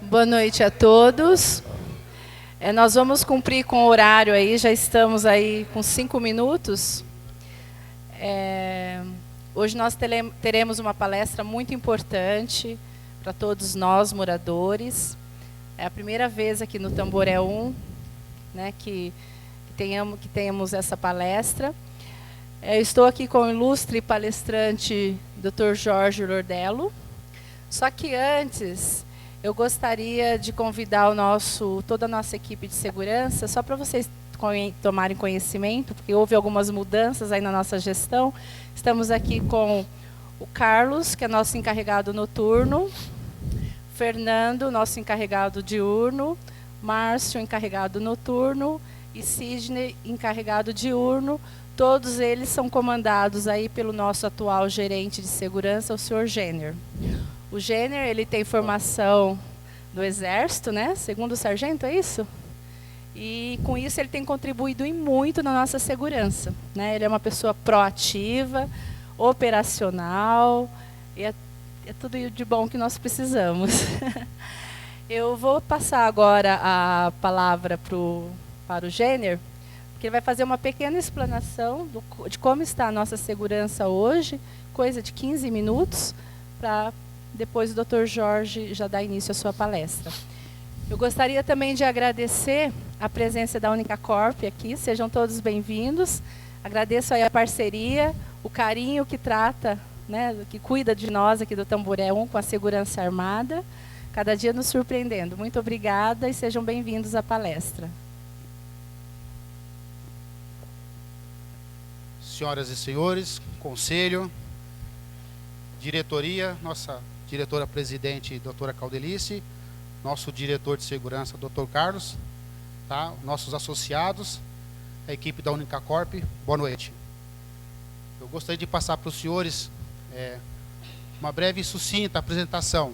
Boa noite a todos. Nós vamos cumprir com o horário aí, já estamos aí com 5 minutos. Hoje nós teremos uma palestra muito importante para todos nós, moradores. É a primeira vez aqui no Tamboré 1, né, que tenhamos essa palestra. Eu estou aqui com o ilustre palestrante Dr. Jorge Lordello. Só que antes, eu gostaria de convidar toda a nossa equipe de segurança, só para vocês tomarem conhecimento, porque houve algumas mudanças aí na nossa gestão. Estamos aqui com o Carlos, que é nosso encarregado noturno, Fernando, nosso encarregado diurno, Márcio, encarregado noturno, e Sidney, encarregado diurno. Todos eles são comandados aí pelo nosso atual gerente de segurança, o senhor Jenner. O Jenner, ele tem formação do Exército, né? Segundo sargento, é isso? E com isso ele tem contribuído muito na nossa segurança, né? Ele é uma pessoa proativa, operacional, e é tudo de bom que nós precisamos. Eu vou passar agora a palavra para o Jenner, porque ele vai fazer uma pequena explanação de como está a nossa segurança hoje, coisa de 15 minutos, para depois o Dr. Jorge já dá início à sua palestra. Eu gostaria também de agradecer a presença da Unicacorp aqui, sejam todos bem-vindos. Agradeço aí a parceria, o carinho que trata, né, que cuida de nós aqui do Tamboré 1 com a segurança armada, cada dia nos surpreendendo. Muito obrigada e sejam bem-vindos à palestra. Senhoras e senhores, conselho, diretoria, nossa diretora-presidente, doutora Caldelice, nosso diretor de segurança, doutor Carlos, tá? Nossos associados, a equipe da Unicacorp, boa noite. Eu gostaria de passar para os senhores uma breve e sucinta apresentação,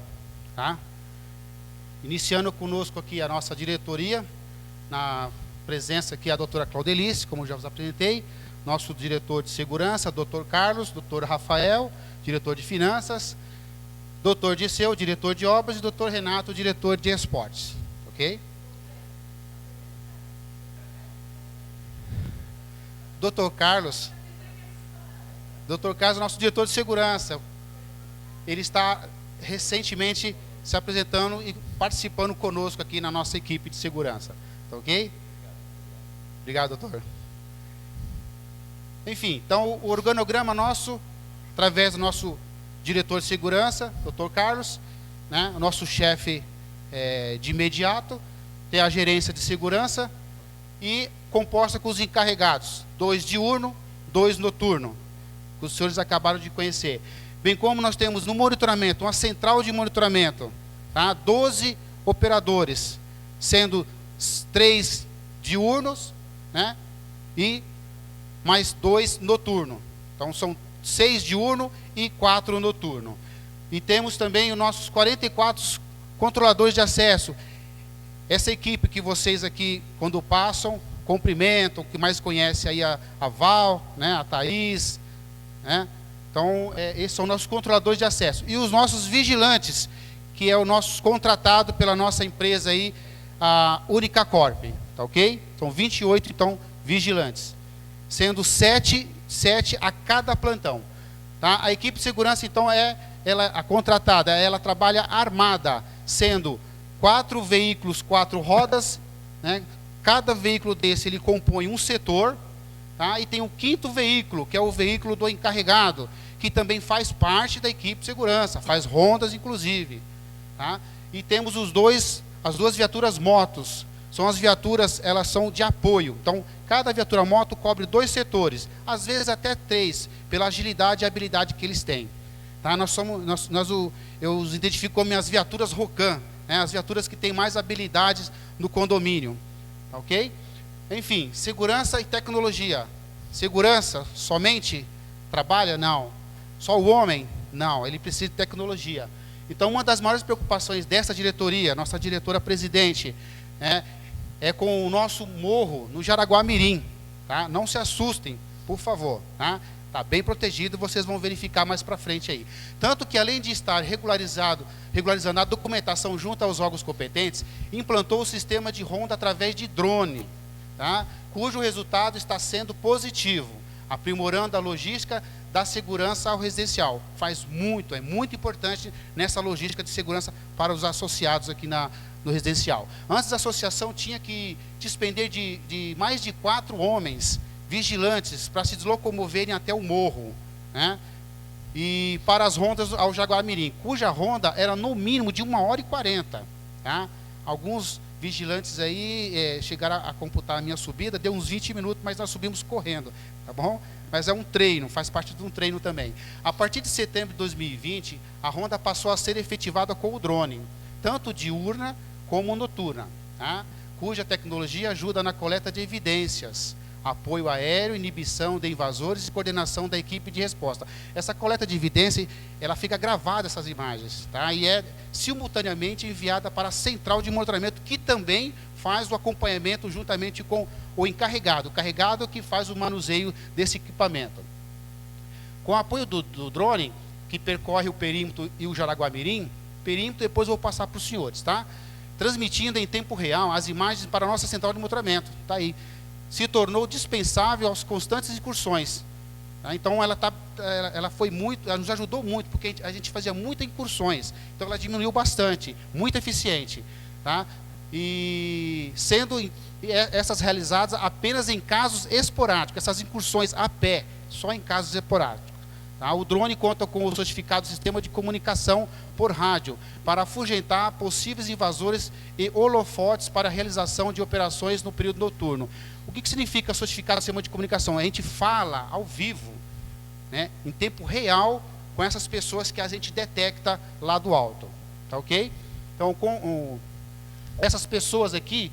tá? Iniciando conosco aqui a nossa diretoria, na presença aqui a doutora Caldelice, como já vos apresentei, nosso diretor de segurança, doutor Carlos, doutor Rafael, diretor de finanças, doutor Disseu, diretor de obras, e doutor Renato, diretor de esportes. Ok? Doutor Carlos, nosso diretor de segurança, ele está recentemente se apresentando e participando conosco aqui na nossa equipe de segurança. Tá ok? Obrigado, doutor. Enfim, então o organograma nosso, através do nosso diretor de segurança, Dr. Carlos, né, o nosso chefe de imediato, tem a gerência de segurança e composta com os encarregados, 2 diurno, 2 noturno, que os senhores acabaram de conhecer. Bem como nós temos no monitoramento, uma central de monitoramento, tá, 12 operadores, sendo 3 diurnos, né, e mais 2 noturno. Então são 6 diurno e 4 noturno. E temos também os nossos 44 controladores de acesso. Essa equipe que vocês aqui, quando passam, cumprimentam, que mais conhece aí a Val, né, a Thaís, né? Então, esses são nossos controladores de acesso. E os nossos vigilantes, que é o nosso contratado pela nossa empresa aí, a Unicacorp, tá ok? São 28, então, vigilantes. Sendo 7 a cada plantão. Tá? A equipe de segurança, então, a contratada, ela trabalha armada, sendo 4 veículos, 4 rodas, né? Cada veículo desse, ele compõe um setor, tá? E tem um 5º veículo, que é o veículo do encarregado, que também faz parte da equipe de segurança, faz rondas, inclusive. Tá? E temos as 2 viaturas motos. São as viaturas, elas são de apoio. Então, cada viatura moto cobre 2 setores, às vezes até 3, pela agilidade e habilidade que eles têm. Tá? Eu os identifico como as viaturas Rocan, né? As viaturas que têm mais habilidades no condomínio. Tá ok? Enfim, segurança e tecnologia. Segurança somente trabalha? Não. Só o homem? Não, ele precisa de tecnologia. Então, uma das maiores preocupações dessa diretoria, nossa diretora-presidente, né, é com o nosso morro no Jaraguá-Mirim. Tá? Não se assustem, por favor. Tá? Está bem protegido, vocês vão verificar mais para frente aí. Tanto que, além de estar regularizando a documentação junto aos órgãos competentes, implantou o sistema de ronda através de drone, tá? Cujo resultado está sendo positivo, aprimorando a logística da segurança ao residencial. Faz muito, é muito importante nessa logística de segurança para os associados aqui no residencial. Antes, a associação tinha que despender de mais de 4 homens vigilantes para se deslocomoverem até o morro, né? E para as rondas ao Jaguar-Mirim, cuja ronda era no mínimo de 1h40. Tá? Alguns vigilantes aí chegaram a computar a minha subida, deu uns 20 minutos, mas nós subimos correndo, tá bom? Mas é um treino, faz parte de um treino também. A partir de setembro de 2020, a ronda passou a ser efetivada com o drone, tanto diurna como noturna, tá? Cuja tecnologia ajuda na coleta de evidências, apoio aéreo, inibição de invasores e coordenação da equipe de resposta. Essa coleta de evidência, ela fica gravada, essas imagens, tá? E é simultaneamente enviada para a central de monitoramento, que também faz o acompanhamento juntamente com o encarregado. O carregado que faz o manuseio desse equipamento. Com o apoio do drone, que percorre o perímetro e o Jaraguá-Mirim, perímetro depois eu vou passar para os senhores, tá? Transmitindo em tempo real as imagens para a nossa central de monitoramento, tá aí. Se tornou dispensável às constantes incursões. Tá? Então, ela foi muito, ela nos ajudou muito, porque a gente fazia muitas incursões. Então, ela diminuiu bastante, muito eficiente. Tá? E sendo essas realizadas apenas em casos esporádicos, essas incursões a pé, só em casos esporádicos. Tá? O drone conta com o certificado Sistema de Comunicação por Rádio, para afugentar possíveis invasores e holofotes para a realização de operações no período noturno. O que significa certificado Sistema de Comunicação? A gente fala ao vivo, né, em tempo real, com essas pessoas que a gente detecta lá do alto. Tá ok? Então, essas pessoas aqui,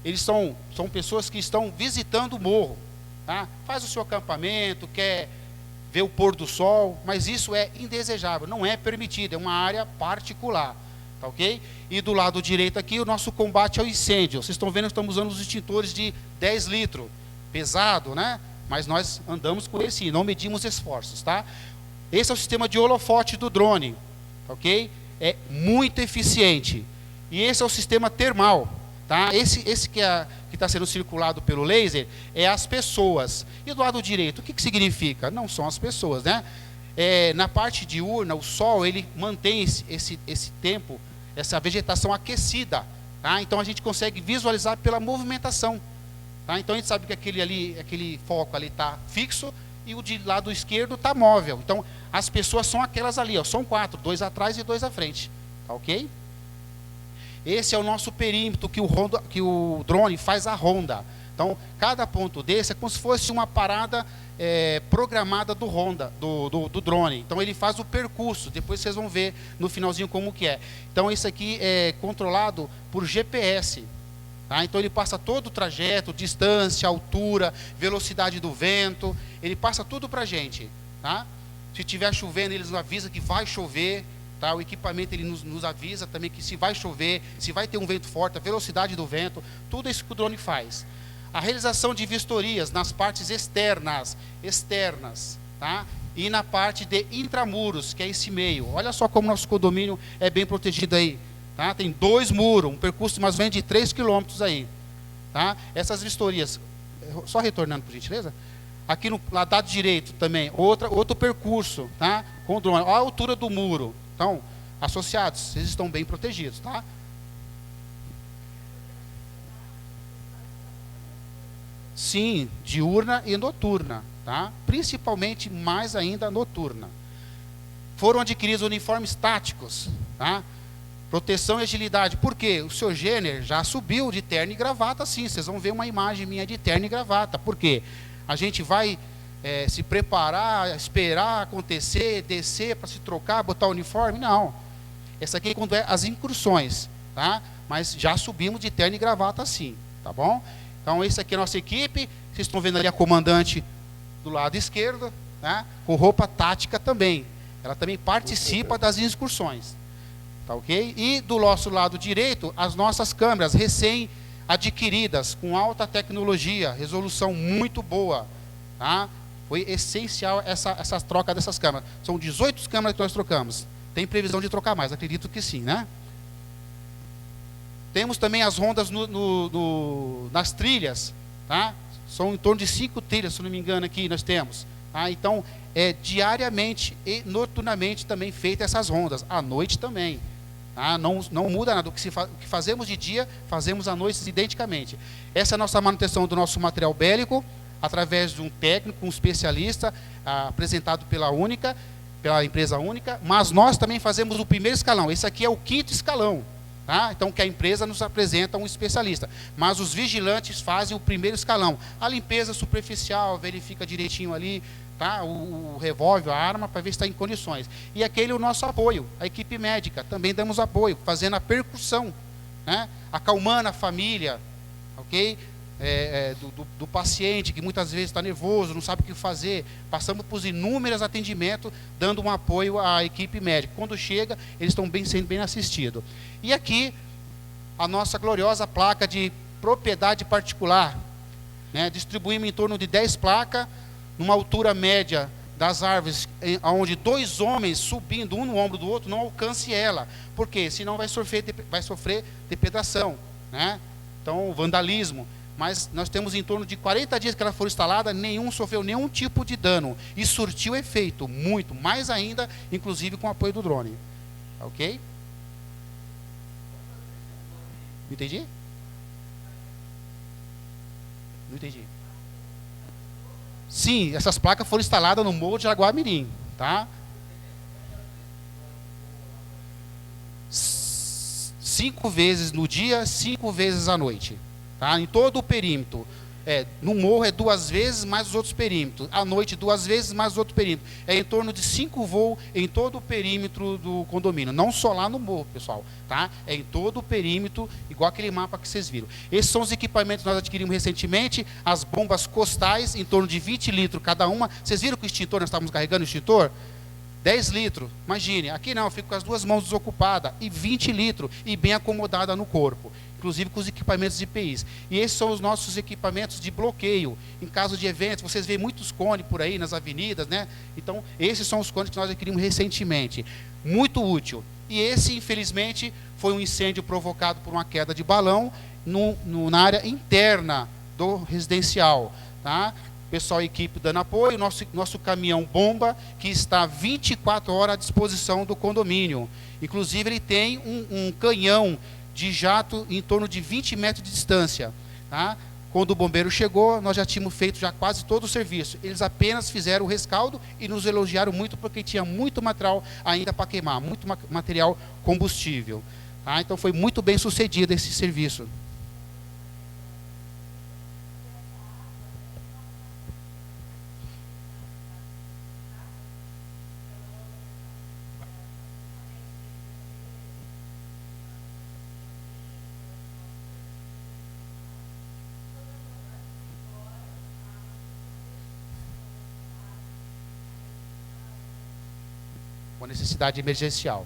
eles são pessoas que estão visitando o morro. Tá? Faz o seu acampamento, quer ver o pôr do sol, mas isso é indesejável, não é permitido, é uma área particular, tá ok? E do lado direito aqui, o nosso combate ao incêndio. Vocês estão vendo que estamos usando os extintores de 10 litros, pesado, né? Mas nós andamos com esse sim, não medimos esforços, tá? Esse é o sistema de holofote do drone, tá ok? É muito eficiente. E esse é o sistema termal, tá? Esse que está sendo circulado pelo laser é as pessoas. E do lado direito, o que significa? Não são as pessoas, né? Na parte diurna, o sol, ele mantém esse tempo, essa vegetação aquecida. Tá? Então, a gente consegue visualizar pela movimentação. Tá? Então, a gente sabe que aquele foco ali está fixo e o de lado esquerdo está móvel. Então, as pessoas são aquelas ali, ó, são 4, 2 atrás e 2 à frente. Tá ok? Esse é o nosso perímetro que o drone faz a ronda. Então, cada ponto desse é como se fosse uma parada programada do drone. Então, ele faz o percurso. Depois vocês vão ver no finalzinho como que é. Então, isso aqui é controlado por GPS. Tá? Então, ele passa todo o trajeto, distância, altura, velocidade do vento. Ele passa tudo para a gente. Tá? Se estiver chovendo, ele nos avisa que vai chover. Tá? O equipamento ele nos avisa também que se vai chover, se vai ter um vento forte, a velocidade do vento, tudo isso que o drone faz. A realização de vistorias nas partes externas, tá? E na parte de intramuros, que é esse meio. Olha só como nosso condomínio é bem protegido aí. Tá? Tem 2 muros, um percurso mais ou menos de 3 quilômetros aí. Tá? Essas vistorias, só retornando por gentileza. Aqui no lado direito também, outro percurso, tá? Com o drone. Olha a altura do muro. Então, associados, vocês estão bem protegidos, tá? Sim, diurna e noturna, tá? Principalmente, mais ainda, noturna. Foram adquiridos uniformes táticos, tá? Proteção e agilidade. Por quê? O seu Jenner já subiu de terno e gravata, sim. Vocês vão ver uma imagem minha de terno e gravata. Por quê? A gente vai se preparar, esperar acontecer, descer para se trocar, botar o uniforme? Não. Essa aqui é quando é as incursões, tá? Mas já subimos de terno e gravata sim, tá bom? Então, essa aqui é a nossa equipe. Vocês estão vendo ali a comandante do lado esquerdo, né, com roupa tática também. Ela também participa das excursões. Tá ok? E do nosso lado direito, as nossas câmeras recém-adquiridas, com alta tecnologia, resolução muito boa. Tá? Foi essencial essa troca dessas câmeras. São 18 câmeras que nós trocamos. Tem previsão de trocar mais, acredito que sim, né? Temos também as rondas nas trilhas, tá? São em torno de 5 trilhas, se não me engano, aqui nós temos. Tá? Então, diariamente e noturnamente também feitas essas rondas, à noite também. Tá? Não muda nada, o que fazemos de dia, fazemos à noite identicamente. Essa é a nossa manutenção do nosso material bélico, através de um técnico, um especialista, apresentado pela empresa Única, mas nós também fazemos o primeiro escalão, esse aqui é o 5º escalão. Tá? Então, que a empresa nos apresenta um especialista. Mas os vigilantes fazem o primeiro escalão. A limpeza superficial, verifica direitinho ali, tá? o revólver, a arma, para ver se está em condições. E aquele é o nosso apoio, a equipe médica. Também damos apoio, fazendo a percussão, né? Acalmando a família, ok? Do paciente, que muitas vezes está nervoso, não sabe o que fazer. Passamos por inúmeros atendimentos, dando um apoio à equipe médica. Quando chega, eles estão sendo bem assistidos. E aqui, a nossa gloriosa placa de propriedade particular. Né? Distribuímos em torno de 10 placas, numa altura média das árvores, onde 2 homens subindo um no ombro do outro não alcance ela. Por quê? Senão vai sofrer depredação, né? Então, vandalismo. Mas nós temos em torno de 40 dias que ela foi instalada, nenhum sofreu nenhum tipo de dano. E surtiu efeito, muito, mais ainda, inclusive com o apoio do drone. Ok? Não entendi? Não entendi. Sim, essas placas foram instaladas no Morro de Jaguamirim, tá? 5 vezes no dia, 5 vezes à noite. Tá? Em todo o perímetro. No morro é 2 vezes mais os outros perímetros. À noite 2 vezes mais os outros perímetros. É em torno de 5 voos em todo o perímetro do condomínio. Não só lá no morro, pessoal. Tá? É em todo o perímetro, igual aquele mapa que vocês viram. Esses são os equipamentos que nós adquirimos recentemente. As bombas costais, em torno de 20 litros cada uma. Vocês viram que o extintor, nós estávamos carregando o extintor? 10 litros, imagine. Aqui não, eu fico com as 2 mãos desocupadas. E 20 litros, e bem acomodada no corpo. Inclusive com os equipamentos de IPIs. E esses são os nossos equipamentos de bloqueio. Em caso de eventos, vocês veem muitos cones por aí nas avenidas, né? Então, esses são os cones que nós adquirimos recentemente. Muito útil. E esse, infelizmente, foi um incêndio provocado por uma queda de balão na área interna do residencial. Tá? Pessoal e equipe dando apoio, nosso caminhão bomba, que está 24 horas à disposição do condomínio. Inclusive, ele tem um canhão de jato em torno de 20 metros de distância. Tá? Quando o bombeiro chegou, nós já tínhamos feito já quase todo o serviço. Eles apenas fizeram o rescaldo e nos elogiaram muito porque tinha muito material ainda para queimar, muito material combustível. Tá? Então foi muito bem sucedido esse serviço. Uma necessidade emergencial.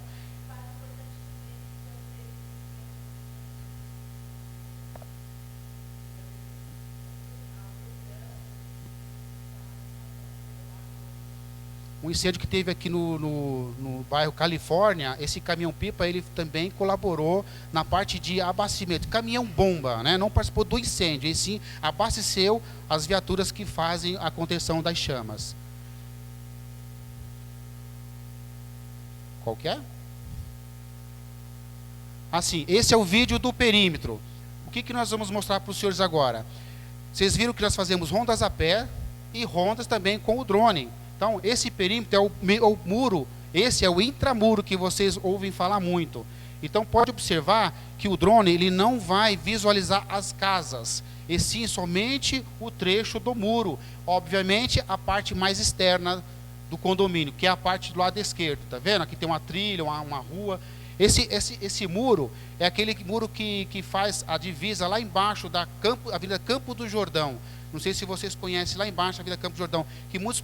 Um incêndio que teve aqui no bairro Califórnia, esse caminhão-pipa, ele também colaborou na parte de abastecimento. Caminhão-bomba, né? Não participou do incêndio, e sim abasteceu as viaturas que fazem a contenção das chamas. Qual que é? Assim, esse é o vídeo do perímetro. O que nós vamos mostrar para os senhores agora? Vocês viram que nós fazemos rondas a pé e rondas também com o drone. Então, esse perímetro é o muro, esse é o intramuro que vocês ouvem falar muito. Então, pode observar que o drone ele não vai visualizar as casas, e sim somente o trecho do muro. Obviamente, a parte mais externa do condomínio, que é a parte do lado esquerdo, tá vendo? Aqui tem uma trilha, uma rua. Esse muro é aquele muro que faz a divisa lá embaixo da Avenida Campo do Jordão. Não sei se vocês conhecem lá embaixo a Avenida Campo do Jordão, que muitos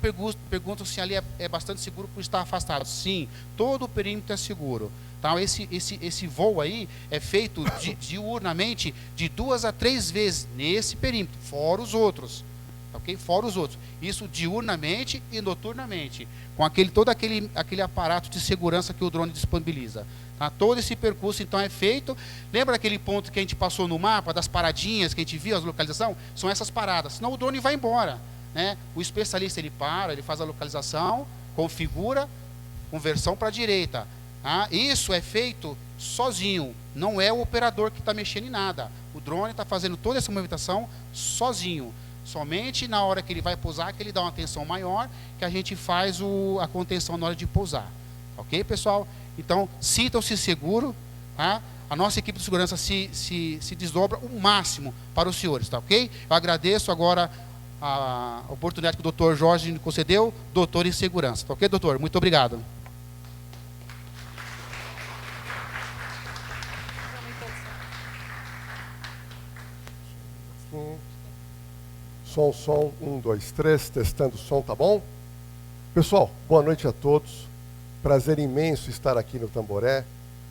perguntam se ali é bastante seguro por estar afastado. Sim, todo o perímetro é seguro. Então, esse voo aí é feito diurnamente de 2 a 3 vezes nesse perímetro, fora os outros. Okay? Fora os outros. Isso diurnamente e noturnamente, com todo aquele aparato de segurança que o drone disponibiliza. Tá? Todo esse percurso, então, é feito. Lembra aquele ponto que a gente passou no mapa, das paradinhas, que a gente viu, a localização? São essas paradas, senão o drone vai embora. Né? O especialista, ele para, ele faz a localização, configura, conversão para a direita. Tá? Isso é feito sozinho, não é o operador que está mexendo em nada. O drone está fazendo toda essa movimentação sozinho. Somente na hora que ele vai pousar, que ele dá uma atenção maior, que a gente faz a contenção na hora de pousar. Ok, pessoal? Então, sintam-se seguros. Tá? A nossa equipe de segurança se desdobra o máximo para os senhores. Tá, ok? Eu agradeço agora a oportunidade que o doutor Jorge me concedeu, doutor em segurança. Tá, ok, doutor? Muito obrigado. Som, 1, 2, 3, testando o som, tá bom? Pessoal, boa noite a todos. Prazer imenso estar aqui no Tamboré.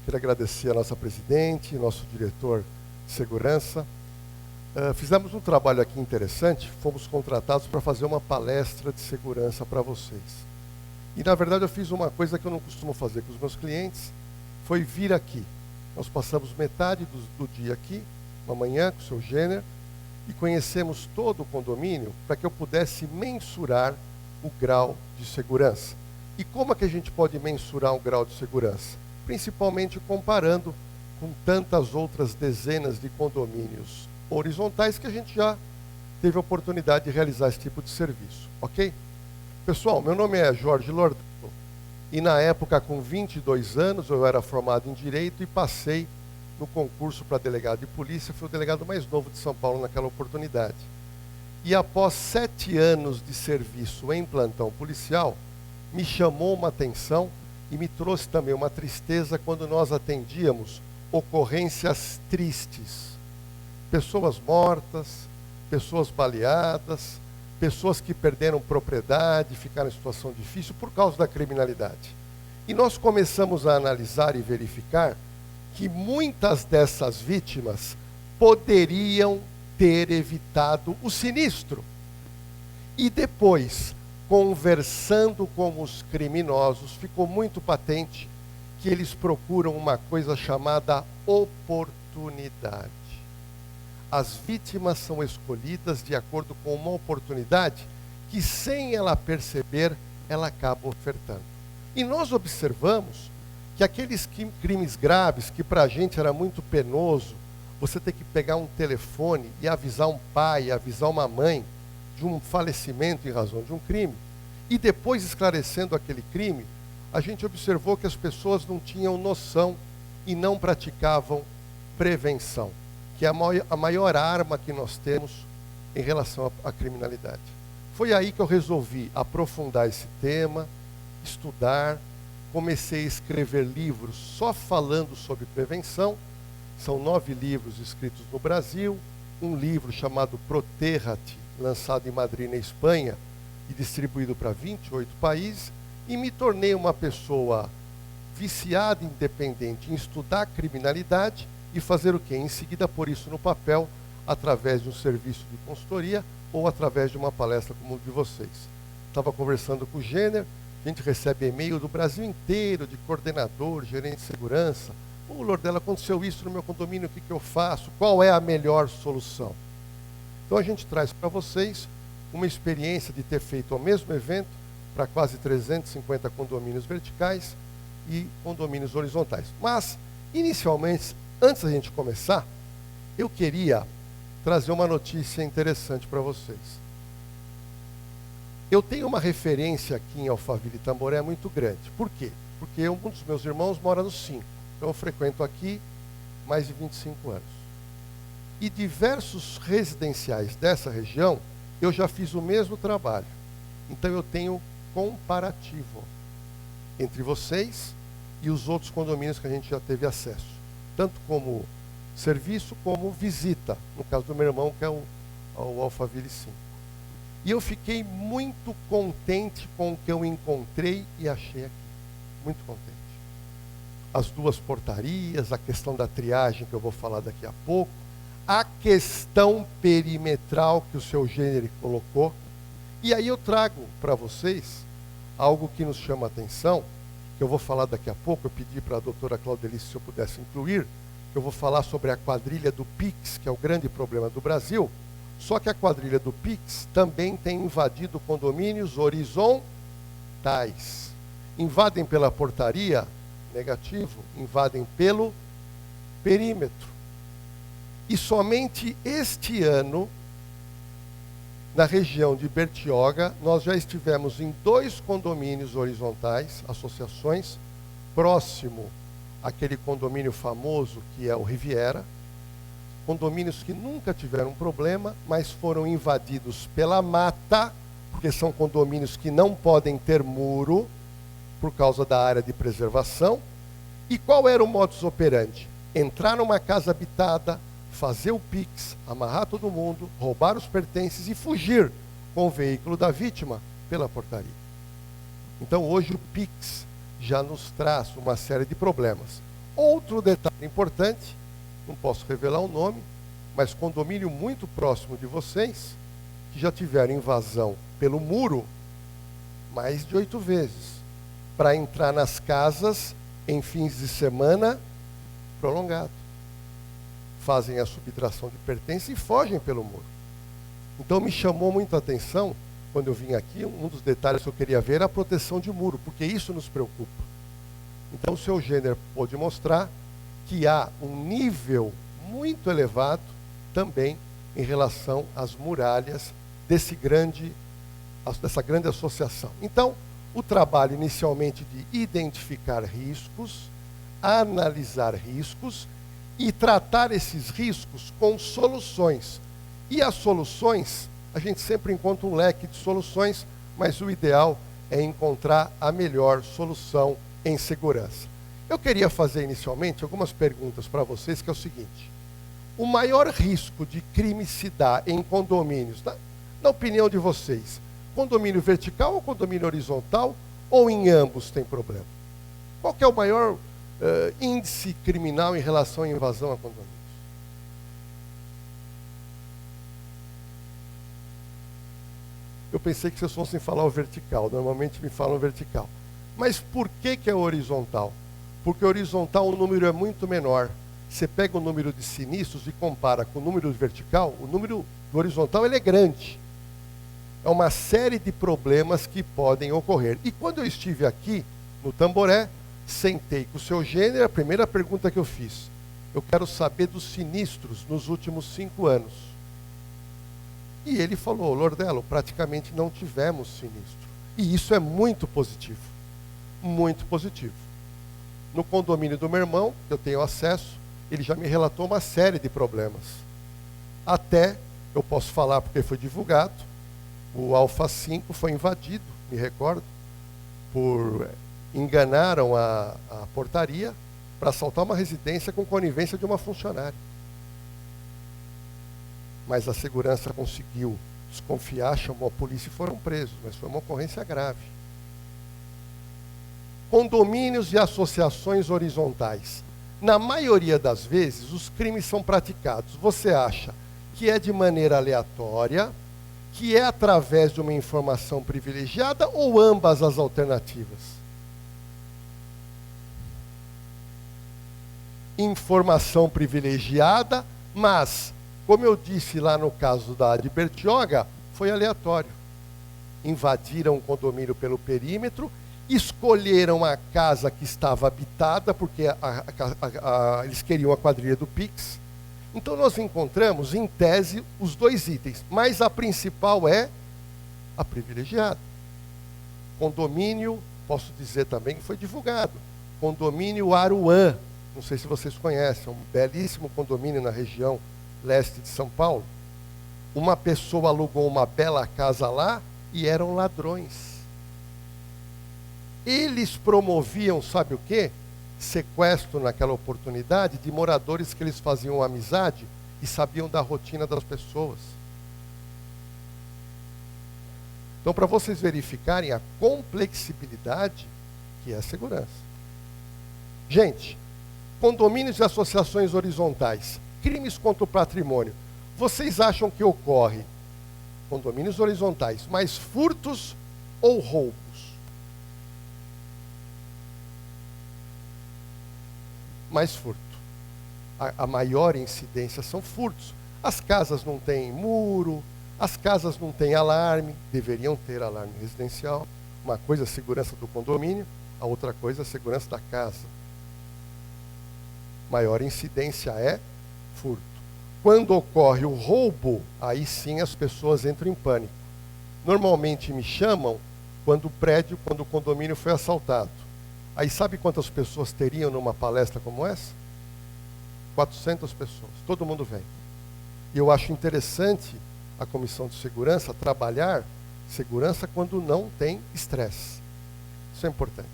Quero agradecer a nossa presidente, nosso diretor de segurança. Fizemos um trabalho aqui interessante, fomos contratados para fazer uma palestra de segurança para vocês. E, na verdade, eu fiz uma coisa que eu não costumo fazer com os meus clientes, foi vir aqui. Nós passamos metade do dia aqui, uma manhã, com o seu Gêner, e conhecemos todo o condomínio para que eu pudesse mensurar o grau de segurança. E como é que a gente pode mensurar o grau de segurança? Principalmente comparando com tantas outras dezenas de condomínios horizontais que a gente já teve a oportunidade de realizar esse tipo de serviço, ok? Pessoal, meu nome é Jorge Lordano e na época, com 22 anos, eu era formado em Direito e passei no concurso para delegado de polícia, fui o delegado mais novo de São Paulo naquela oportunidade. E após 7 anos de serviço em plantão policial, me chamou uma atenção e me trouxe também uma tristeza quando nós atendíamos ocorrências tristes. Pessoas mortas, pessoas baleadas, pessoas que perderam propriedade, ficaram em situação difícil por causa da criminalidade. E nós começamos a analisar e verificar que muitas dessas vítimas poderiam ter evitado o sinistro. E depois, conversando com os criminosos, ficou muito patente que eles procuram uma coisa chamada oportunidade. As vítimas são escolhidas de acordo com uma oportunidade que, sem ela perceber, ela acaba ofertando. E nós observamos que aqueles crimes graves, que para a gente era muito penoso, você ter que pegar um telefone e avisar um pai, avisar uma mãe de um falecimento em razão de um crime, e depois esclarecendo aquele crime, a gente observou que as pessoas não tinham noção e não praticavam prevenção, que é a maior arma que nós temos em relação à criminalidade. Foi aí que eu resolvi aprofundar esse tema, estudar, comecei a escrever livros só falando sobre prevenção. São 9 livros escritos no Brasil, um livro chamado Proterra-te, lançado em Madrid, na Espanha, e distribuído para 28 países, e me tornei uma pessoa viciada, independente em estudar criminalidade e fazer o quê? Em seguida, pôr isso no papel, através de um serviço de consultoria ou através de uma palestra como a de vocês. Estava conversando com o Gêner, a gente recebe e-mail do Brasil inteiro, de coordenador, gerente de segurança. Ô, Lordela, aconteceu isso no meu condomínio, o que eu faço? Qual é a melhor solução? Então a gente traz para vocês uma experiência de ter feito o mesmo evento para quase 350 condomínios verticais e condomínios horizontais. Mas, inicialmente, antes da gente começar, eu queria trazer uma notícia interessante para vocês. Eu tenho uma referência aqui em Alphaville Tamboré muito grande. Por quê? Porque um dos meus irmãos mora no 5. Então eu frequento aqui mais de 25 anos. E diversos residenciais dessa região, eu já fiz o mesmo trabalho. Então eu tenho comparativo entre vocês e os outros condomínios que a gente já teve acesso, tanto como serviço como visita, no caso do meu irmão, que é o Alphaville 5. E eu fiquei muito contente com o que eu encontrei e achei aqui. Muito contente. As duas portarias, a questão da triagem que eu vou falar daqui a pouco, a questão perimetral que o seu Gênero colocou. E aí eu trago para vocês algo que nos chama a atenção, que eu vou falar daqui a pouco. Eu pedi para a doutora Claudelice se eu pudesse incluir, que eu vou falar sobre a quadrilha do Pix, que é o grande problema do Brasil. Só que a quadrilha do Pix também tem invadido condomínios horizontais. Invadem pela portaria, negativo, invadem pelo perímetro. E somente este ano, na região de Bertioga, nós já estivemos em 2 condomínios horizontais, associações, próximo àquele condomínio famoso que é o Riviera, condomínios que nunca tiveram problema, mas foram invadidos pela mata, porque são condomínios que não podem ter muro, por causa da área de preservação. E qual era o modus operandi? Entrar numa casa habitada, fazer o Pix, amarrar todo mundo, roubar os pertences e fugir com o veículo da vítima pela portaria. Então hoje o Pix já nos traz uma série de problemas. Outro detalhe importante, não posso revelar o nome, mas condomínio muito próximo de vocês, que já tiveram invasão pelo muro mais de 8 vezes, para entrar nas casas em fins de semana prolongado. Fazem a subtração de pertences e fogem pelo muro. Então me chamou muita atenção, quando eu vim aqui, um dos detalhes que eu queria ver era a proteção de muro, porque isso nos preocupa. Então o seu Gênero pôde mostrar que há um nível muito elevado também em relação às muralhas dessa grande associação. Então, o trabalho inicialmente de identificar riscos, analisar riscos e tratar esses riscos com soluções. E as soluções, a gente sempre encontra um leque de soluções, mas o ideal é encontrar a melhor solução em segurança. Eu queria fazer inicialmente algumas perguntas para vocês, que é o seguinte: o maior risco de crime se dá em condomínios, na opinião de vocês, condomínio vertical ou condomínio horizontal, ou em ambos tem problema? Qual que é o maior índice criminal em relação à invasão a condomínios? Eu pensei que vocês fossem falar o vertical, normalmente me falam vertical. Mas por que é horizontal? Porque horizontal o número é muito menor. Você pega o número de sinistros e compara com o número vertical, o número do horizontal ele é grande. É uma série de problemas que podem ocorrer. E quando eu estive aqui no Tamboré, sentei com o seu Gênero, a primeira pergunta que eu fiz: eu quero saber dos sinistros nos últimos 5 anos. E ele falou: Lordello, praticamente não tivemos sinistro. E isso é muito positivo. Muito positivo. No condomínio do meu irmão, que eu tenho acesso, ele já me relatou uma série de problemas. Até, eu posso falar porque foi divulgado, o Alfa 5 foi invadido, me recordo, enganaram a portaria para assaltar uma residência com conivência de uma funcionária. Mas a segurança conseguiu desconfiar, chamou a polícia e foram presos, mas foi uma ocorrência grave. Condomínios e associações horizontais. Na maioria das vezes, os crimes são praticados. Você acha que é de maneira aleatória, que é através de uma informação privilegiada, ou ambas as alternativas? Informação privilegiada, mas, como eu disse lá no caso de Bertioga, foi aleatório. Invadiram o condomínio pelo perímetro, escolheram a casa que estava habitada, porque eles queriam a quadrilha do Pix. Então nós encontramos, em tese, os 2 itens, mas a principal é a privilegiada. Condomínio, posso dizer também que foi divulgado, condomínio Aruan, não sei se vocês conhecem, é um belíssimo condomínio na região leste de São Paulo. Uma pessoa alugou uma bela casa lá e eram ladrões. Eles promoviam, sabe o quê? sequestro naquela oportunidade de moradores que eles faziam amizade e sabiam da rotina das pessoas. Então, para vocês verificarem a complexibilidade que é a segurança. Gente, condomínios e associações horizontais, crimes contra o patrimônio. Vocês acham que ocorre, condomínios horizontais, mais furtos ou roubos? Mais furto. A maior incidência são furtos. As casas não têm muro, as casas não têm alarme, deveriam ter alarme residencial. Uma coisa é a segurança do condomínio, a outra coisa é a segurança da casa. Maior incidência é furto. Quando ocorre o roubo, aí sim as pessoas entram em pânico. Normalmente me chamam quando o condomínio foi assaltado. Aí sabe quantas pessoas teriam numa palestra como essa? 400 pessoas, todo mundo vem. E eu acho interessante a Comissão de Segurança trabalhar segurança quando não tem estresse. Isso é importante.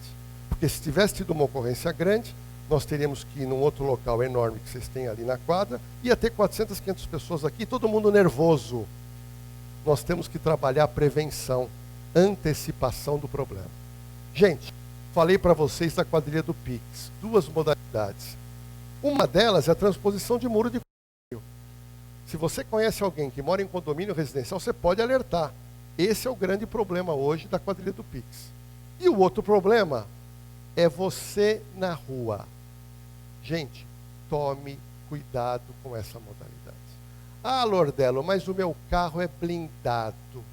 Porque se tivesse tido uma ocorrência grande, nós teríamos que ir num outro local enorme que vocês têm ali na quadra, ia ter 400, 500 pessoas aqui, todo mundo nervoso. Nós temos que trabalhar a prevenção, antecipação do problema. Gente, falei para vocês da quadrilha do Pix, 2 modalidades. Uma delas é a transposição de muro de condomínio. Se você conhece alguém que mora em condomínio residencial, você pode alertar. Esse é o grande problema hoje da quadrilha do Pix. E o outro problema é você na rua. Gente, tome cuidado com essa modalidade. Ah, Lordelo, mas o meu carro é blindado.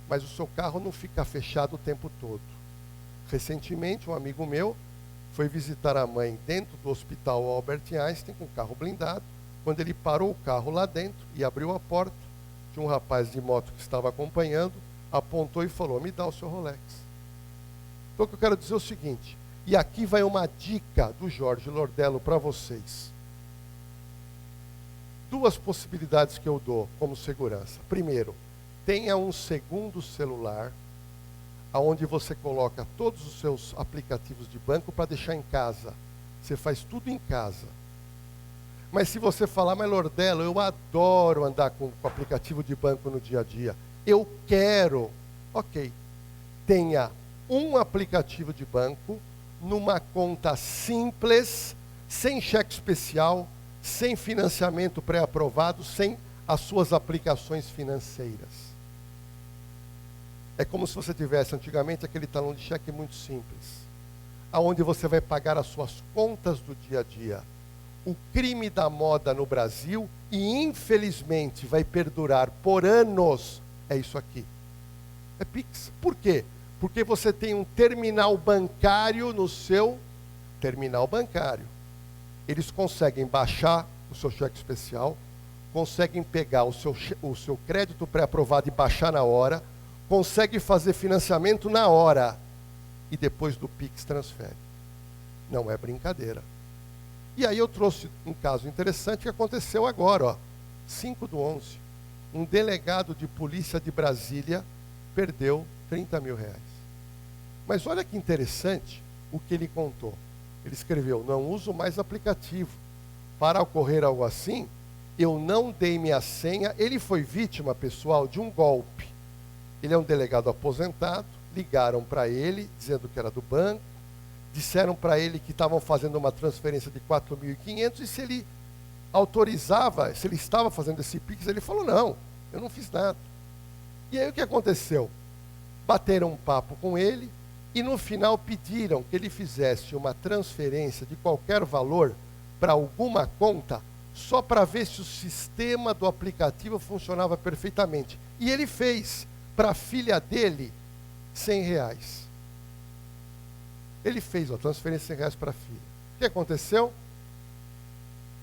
Mas o seu carro não fica fechado o tempo todo. Recentemente, um amigo meu foi visitar a mãe dentro do hospital Albert Einstein com um carro blindado. Quando ele parou o carro lá dentro e abriu a porta, tinha um rapaz de moto que estava acompanhando, apontou e falou: me dá o seu Rolex. Então o que eu quero dizer é o seguinte, e aqui vai uma dica do Jorge Lordello para vocês. 2 possibilidades que eu dou como segurança. Primeiro, tenha um segundo celular, onde você coloca todos os seus aplicativos de banco para deixar em casa. Você faz tudo em casa. Mas se você falar, mas Lordello, eu adoro andar com aplicativo de banco no dia a dia. Eu quero. Ok. Tenha um aplicativo de banco numa conta simples, sem cheque especial, sem financiamento pré-aprovado, sem as suas aplicações financeiras. É como se você tivesse antigamente aquele talão de cheque muito simples, aonde você vai pagar as suas contas do dia a dia. O crime da moda no Brasil, e infelizmente vai perdurar por anos, é isso aqui. É Pix. Por quê? Porque você tem um terminal bancário no seu terminal bancário. Eles conseguem baixar o seu cheque especial, conseguem pegar o seu crédito pré-aprovado e baixar na hora, consegue fazer financiamento na hora e depois do Pix transfere. Não é brincadeira. E aí eu trouxe um caso interessante que aconteceu agora, 5/11. Um delegado de polícia de Brasília perdeu 30 mil reais. Mas olha que interessante o que ele contou. Ele escreveu: não uso mais aplicativo. Para ocorrer algo assim, eu não dei minha senha. Ele foi vítima, pessoal, de um golpe. Ele é um delegado aposentado, ligaram para ele, dizendo que era do banco, disseram para ele que estavam fazendo uma transferência de 4.500 e se ele autorizava, se ele estava fazendo esse Pix, ele falou: não, eu não fiz nada. E aí o que aconteceu? Bateram um papo com ele e no final pediram que ele fizesse uma transferência de qualquer valor para alguma conta, só para ver se o sistema do aplicativo funcionava perfeitamente. E ele fez para a filha dele R$100. Ele fez a transferência de R$100 para a filha. O que aconteceu?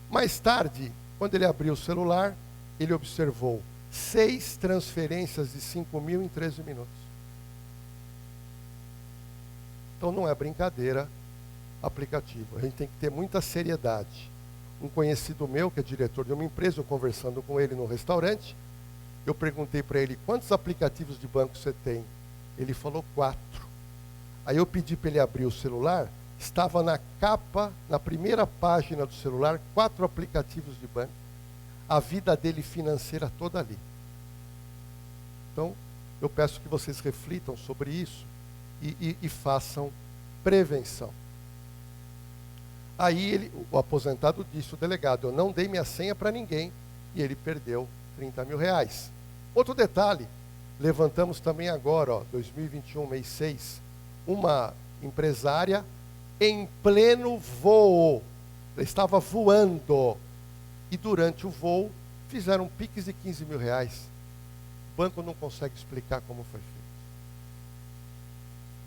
Mais tarde, quando ele abriu o celular, ele observou 6 transferências de 5 mil em 13 minutos. Então não é brincadeira aplicativo. A gente tem que ter muita seriedade. Um conhecido meu, que é diretor de uma empresa, eu conversando com ele no restaurante, eu perguntei para ele: quantos aplicativos de banco você tem? Ele falou 4. Aí eu pedi para ele abrir o celular Estava na capa, na primeira página do celular, 4 aplicativos de banco. A vida dele financeira toda ali. Então, eu peço que vocês reflitam sobre isso e façam prevenção. Aí o aposentado disse, o delegado, eu não dei minha senha para ninguém, e ele perdeu 30 mil reais. Outro detalhe, levantamos também agora, 2021, mês 6, uma empresária em pleno voo. Ela estava voando. E durante o voo, fizeram um Pix de 15 mil reais. O banco não consegue explicar como foi feito.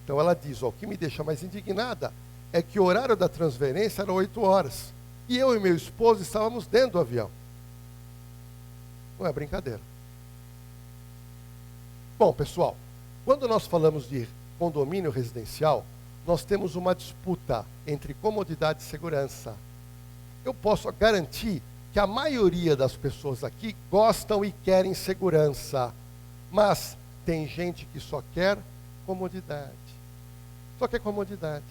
Então ela diz, o que me deixa mais indignada é que o horário da transferência era 8 horas. E eu e meu esposo estávamos dentro do avião. Não é brincadeira. Bom, pessoal, quando nós falamos de condomínio residencial, nós temos uma disputa entre comodidade e segurança. Eu posso garantir que a maioria das pessoas aqui gostam e querem segurança, mas tem gente que só quer comodidade. Só quer comodidade.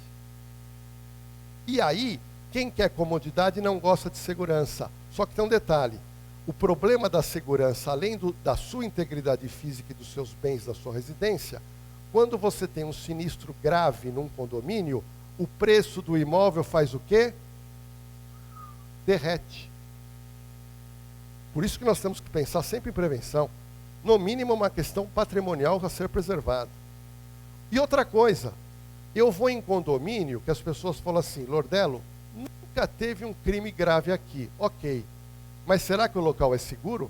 E aí, quem quer comodidade não gosta de segurança. Só que tem um detalhe, o problema da segurança, além da sua integridade física e dos seus bens da sua residência, quando você tem um sinistro grave num condomínio, o preço do imóvel faz o quê? Derrete. Por isso que nós temos que pensar sempre em prevenção. No mínimo, uma questão patrimonial a ser preservada. E outra coisa, eu vou em condomínio que as pessoas falam assim, Lordelo, nunca teve um crime grave aqui. Ok, mas será que o local é seguro?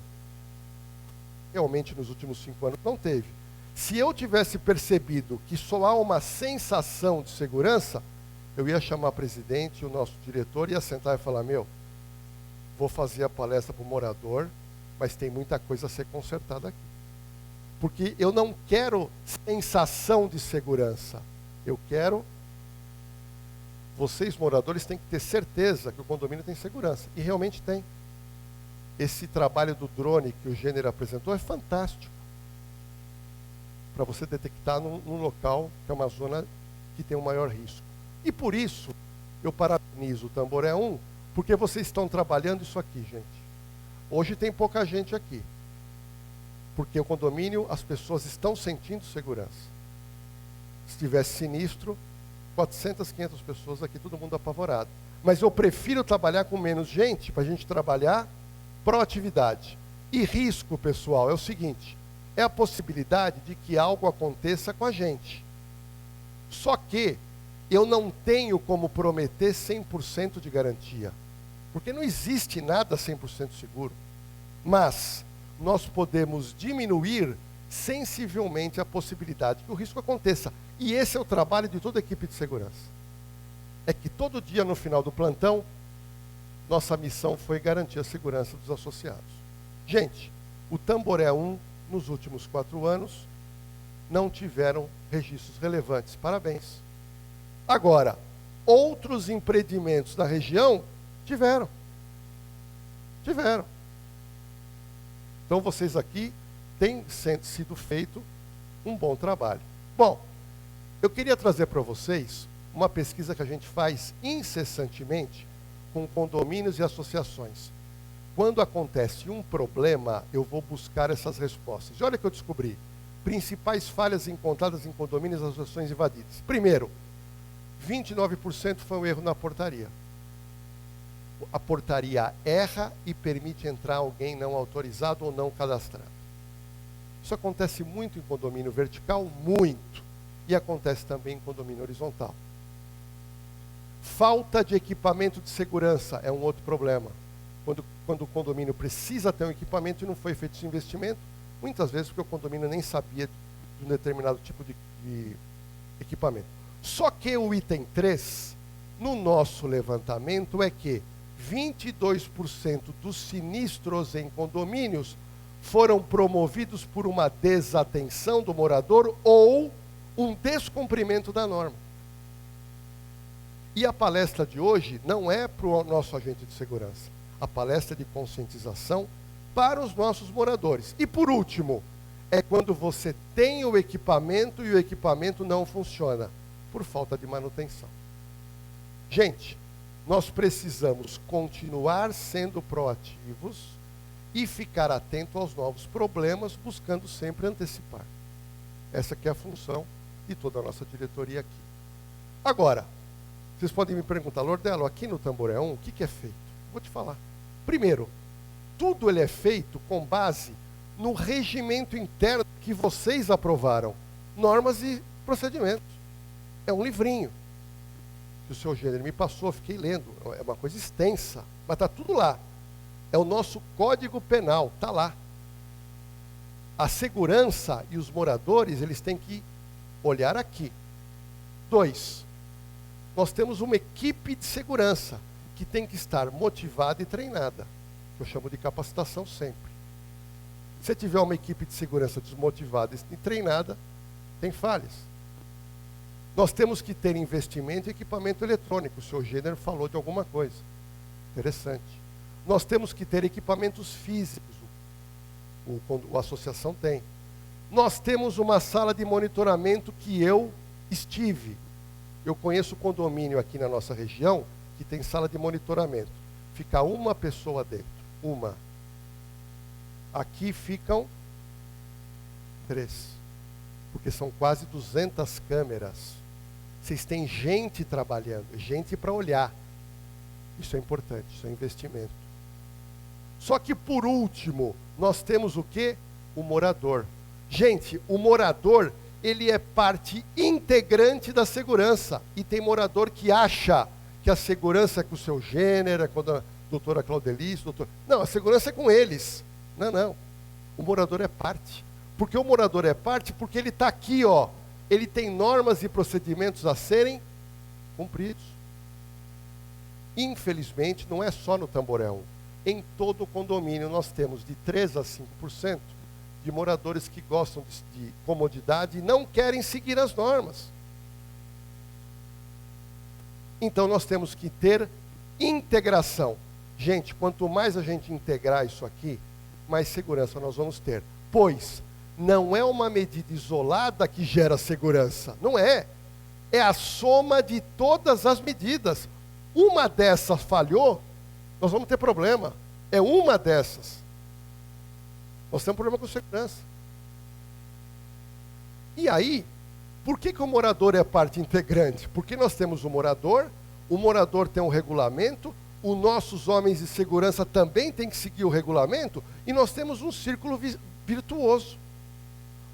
Realmente, nos últimos 5 anos, não teve. Se eu tivesse percebido que só há uma sensação de segurança, eu ia chamar o presidente, o nosso diretor, ia sentar e falar, vou fazer a palestra para o morador, mas tem muita coisa a ser consertada aqui. Porque eu não quero sensação de segurança. Eu quero... Vocês, moradores, têm que ter certeza que o condomínio tem segurança. E realmente tem. Esse trabalho do drone que o Gênero apresentou é fantástico. Para você detectar num local que é uma zona que tem um maior risco. E por isso, eu parabenizo o Tamboré 1, porque vocês estão trabalhando isso aqui, gente. Hoje tem pouca gente aqui. Porque o condomínio, as pessoas estão sentindo segurança. Se tivesse sinistro, 400, 500 pessoas aqui, todo mundo apavorado. Mas eu prefiro trabalhar com menos gente, para a gente trabalhar proatividade. E risco, pessoal, é o seguinte, é a possibilidade de que algo aconteça com a gente. Só que eu não tenho como prometer 100% de garantia. Porque não existe nada 100% seguro. Mas nós podemos diminuir sensivelmente a possibilidade que o risco aconteça. E esse é o trabalho de toda a equipe de segurança. É que todo dia no final do plantão, nossa missão foi garantir a segurança dos associados. Gente, o Tamboré 1, nos últimos 4 anos, não tiveram registros relevantes. Parabéns. Agora, outros empreendimentos da região tiveram. Então vocês aqui têm sido feito um bom trabalho. Bom, eu queria trazer para vocês uma pesquisa que a gente faz incessantemente com condomínios e associações. Quando acontece um problema, eu vou buscar essas respostas. E olha o que eu descobri. Principais falhas encontradas em condomínios e associações invadidas. Primeiro, 29% foi um erro na portaria. A portaria erra e permite entrar alguém não autorizado ou não cadastrado. Isso acontece muito em condomínio vertical, muito. E acontece também em condomínio horizontal. Falta de equipamento de segurança é um outro problema. Quando o condomínio precisa ter um equipamento e não foi feito esse investimento, muitas vezes porque o condomínio nem sabia de um determinado tipo de equipamento. Só que o item 3, no nosso levantamento, é que 22% dos sinistros em condomínios foram promovidos por uma desatenção do morador ou um descumprimento da norma. E a palestra de hoje não é para o nosso agente de segurança. A palestra é de conscientização para os nossos moradores. E por último, é quando você tem o equipamento e o equipamento não funciona, por falta de manutenção. Gente, nós precisamos continuar sendo proativos e ficar atento aos novos problemas, buscando sempre antecipar. Essa que é a função de toda a nossa diretoria aqui. Agora, vocês podem me perguntar, Lordelo, aqui no Tamboré 1, o que é feito? Vou te falar. Primeiro, tudo ele é feito com base no regimento interno que vocês aprovaram, normas e procedimentos. É um livrinho que o seu Gênero me passou, eu fiquei lendo, é uma coisa extensa, mas está tudo lá. É o nosso Código Penal, está lá. A segurança e os moradores, eles têm que olhar aqui. 2, nós temos uma equipe de segurança que tem que estar motivada e treinada, que eu chamo de capacitação sempre. Se tiver uma equipe de segurança desmotivada e treinada, tem falhas. Nós temos que ter investimento em equipamento eletrônico. O seu Gênero falou de alguma coisa. Interessante. Nós temos que ter equipamentos físicos. A associação tem. Nós temos uma sala de monitoramento que eu estive. Eu conheço o condomínio aqui na nossa região que tem sala de monitoramento. Fica uma pessoa dentro. Uma. Aqui ficam 3. Porque são quase 200 câmeras. Vocês têm gente trabalhando, gente para olhar. Isso é importante, isso é investimento. Só que por último, nós temos o quê? O morador. Gente, o morador, ele é parte integrante da segurança. E tem morador que acha que a segurança é com o seu Gênero, é com a doutora Claudelice, Não, a segurança é com eles. Não. O morador é parte. Porque o morador é parte porque ele está aqui, ó. Ele tem normas e procedimentos a serem cumpridos. Infelizmente, não é só no Tamboré 1. Em todo o condomínio nós temos de 3 a 5% de moradores que gostam de comodidade e não querem seguir as normas. Então nós temos que ter integração. Gente, quanto mais a gente integrar isso aqui, mais segurança nós vamos ter. Pois não é uma medida isolada que gera segurança. Não é. É a soma de todas as medidas. Uma dessas falhou, nós vamos ter problema. É uma dessas. Nós temos problema com segurança. E aí, por que o morador é parte integrante? Porque nós temos o morador tem um regulamento, os nossos homens de segurança também têm que seguir o regulamento, e nós temos um círculo virtuoso.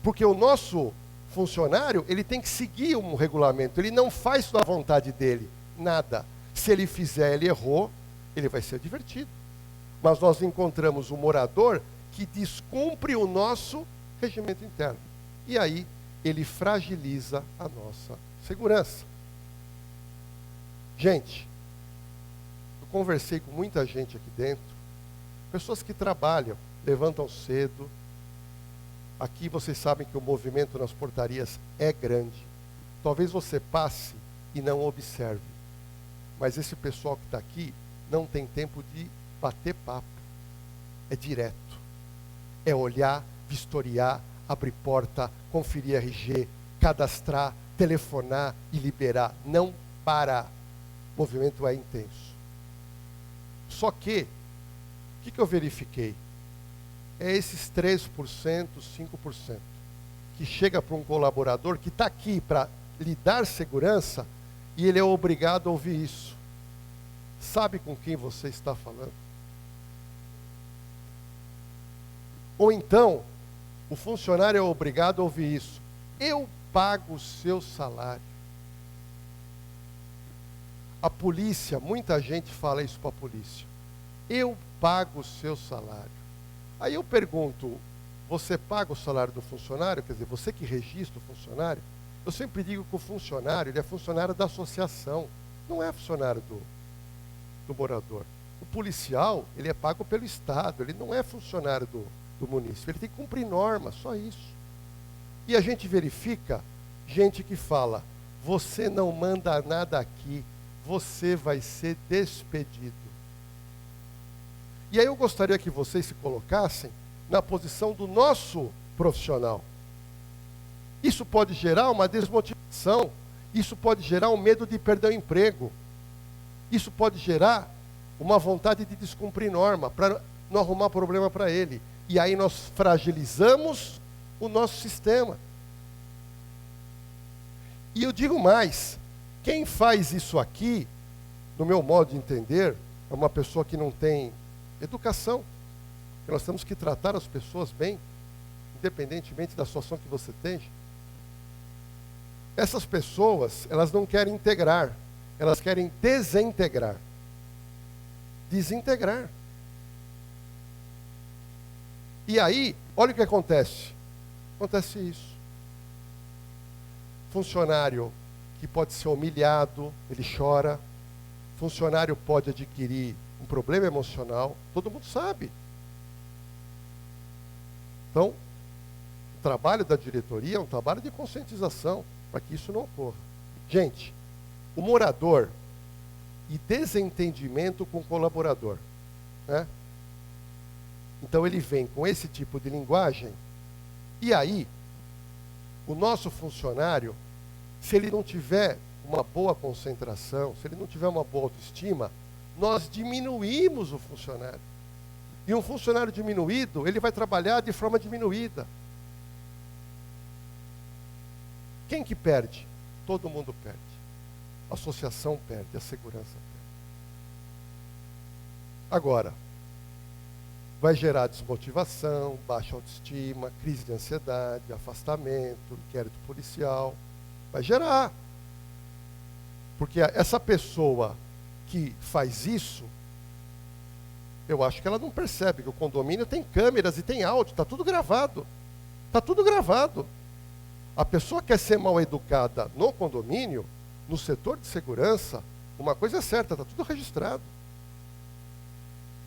Porque o nosso funcionário, ele tem que seguir um regulamento, ele não faz da vontade dele, nada. Se ele fizer, ele errou, ele vai ser divertido. Mas nós encontramos um morador que descumpre o nosso regimento interno. E aí, ele fragiliza a nossa segurança. Gente, eu conversei com muita gente aqui dentro, pessoas que trabalham, levantam cedo. Aqui vocês sabem que o movimento nas portarias é grande. Talvez você passe e não observe. Mas esse pessoal que está aqui não tem tempo de bater papo. É direto. É olhar, vistoriar, abrir porta, conferir RG, cadastrar, telefonar e liberar. Não para. O movimento é intenso. Só que, o que eu verifiquei? É esses 3%, 5%, que chega para um colaborador que está aqui para lhe dar segurança e ele é obrigado a ouvir isso. Sabe com quem você está falando? Ou então, o funcionário é obrigado a ouvir isso. Eu pago o seu salário. A polícia, muita gente fala isso para a polícia. Eu pago o seu salário. Aí eu pergunto, você paga o salário do funcionário? Quer dizer, você que registra o funcionário? Eu sempre digo que o funcionário, ele é funcionário da associação, não é funcionário do morador. O policial, ele é pago pelo Estado, ele não é funcionário do município, ele tem que cumprir normas, só isso. E a gente verifica gente que fala, você não manda nada aqui, você vai ser despedido. E aí eu gostaria que vocês se colocassem na posição do nosso profissional. Isso pode gerar uma desmotivação, isso pode gerar um medo de perder o emprego. Isso pode gerar uma vontade de descumprir norma, para não arrumar problema para ele. E aí nós fragilizamos o nosso sistema. E eu digo mais, quem faz isso aqui, no meu modo de entender, é uma pessoa que não tem educação. Porque nós temos que tratar as pessoas bem, independentemente da situação que você tem. Essas pessoas, elas não querem integrar, elas querem desintegrar. Desintegrar. E aí, olha o que acontece. Acontece isso. Funcionário que pode ser humilhado, ele chora. Funcionário pode adquirir um problema emocional, todo mundo sabe. Então, o trabalho da diretoria é um trabalho de conscientização para que isso não ocorra. Gente, o morador e desentendimento com o colaborador, né? Então ele vem com esse tipo de linguagem, e aí, o nosso funcionário, se ele não tiver uma boa concentração, se ele não tiver uma boa autoestima, nós diminuímos o funcionário. E um funcionário diminuído, ele vai trabalhar de forma diminuída. Quem que perde? Todo mundo perde. A associação perde, a segurança perde. Agora, vai gerar desmotivação, baixa autoestima, crise de ansiedade, afastamento, inquérito policial. Vai gerar. Porque essa pessoa que faz isso, eu acho que ela não percebe que o condomínio tem câmeras e tem áudio, está tudo gravado. Está tudo gravado. A pessoa quer ser mal educada no condomínio, no setor de segurança, uma coisa é certa, está tudo registrado.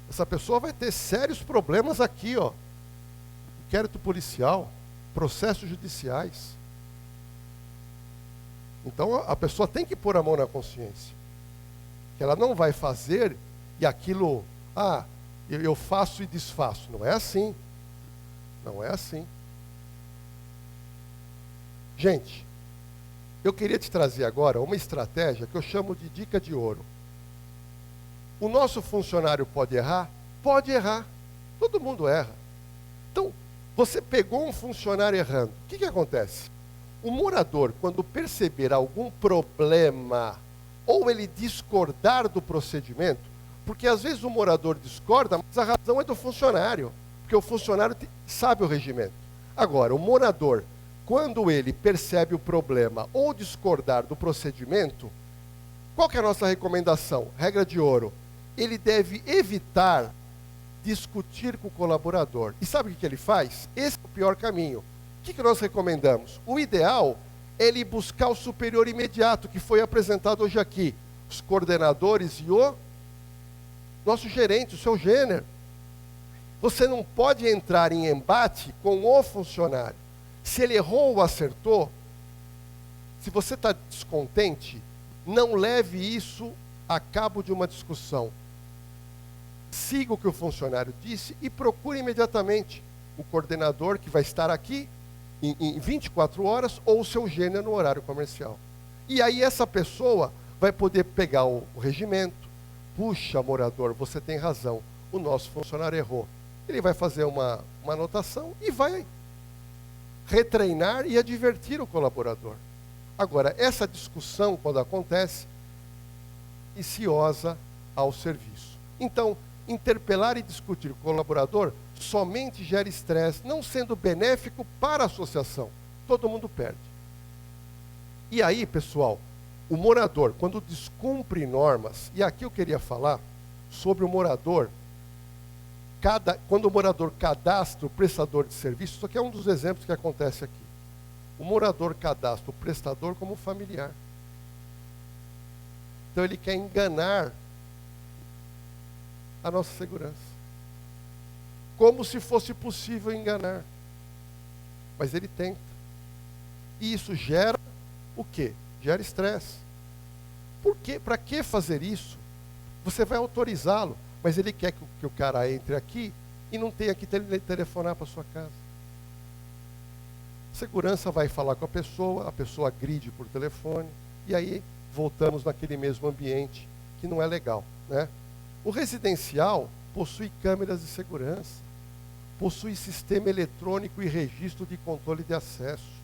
Essa pessoa vai ter sérios problemas aqui, ó. Inquérito policial, processos judiciais. Então a pessoa tem que pôr a mão na consciência. Que ela não vai fazer e aquilo, eu faço e desfaço. Não é assim. Não é assim. Gente, eu queria te trazer agora uma estratégia que eu chamo de dica de ouro. O nosso funcionário pode errar? Pode errar. Todo mundo erra. Então, você pegou um funcionário errando. O que acontece? O morador, quando perceber algum problema, ou ele discordar do procedimento, porque às vezes o morador discorda, mas a razão é do funcionário, porque o funcionário sabe o regimento. Agora, o morador, quando ele percebe o problema ou discordar do procedimento, qual que é a nossa recomendação? Regra de ouro. Ele deve evitar discutir com o colaborador. E sabe o que ele faz? Esse é o pior caminho. O que nós recomendamos? O ideal é ele buscar o superior imediato, que foi apresentado hoje aqui. Os coordenadores e o nosso gerente, o seu gênero. Você não pode entrar em embate com o funcionário. Se ele errou ou acertou, se você está descontente, não leve isso a cabo de uma discussão. Siga o que o funcionário disse e procure imediatamente o coordenador que vai estar aqui em 24 horas ou o seu gênero no horário comercial. E aí essa pessoa vai poder pegar o regimento. Puxa, morador, você tem razão, o nosso funcionário errou. Ele vai fazer uma anotação e vai retreinar e advertir o colaborador. Agora, essa discussão, quando acontece, viciosa ao serviço. Então, interpelar e discutir com o colaborador somente gera estresse, não sendo benéfico para a associação. Todo mundo perde. E aí, pessoal, o morador, quando descumpre normas, e aqui eu queria falar sobre o morador, quando o morador cadastra o prestador de serviço, isso aqui é um dos exemplos que acontece aqui. O morador cadastra o prestador como familiar. Então ele quer enganar a nossa segurança. Como se fosse possível enganar. Mas ele tenta. E isso gera o quê? Gera estresse. Por quê? Para que fazer isso? Você vai autorizá-lo, mas ele quer que o cara entre aqui e não tenha que telefonar para sua casa. Segurança vai falar com a pessoa agride por telefone, e aí voltamos naquele mesmo ambiente que não é legal, né? O residencial possui câmeras de segurança, possui sistema eletrônico e registro de controle de acesso,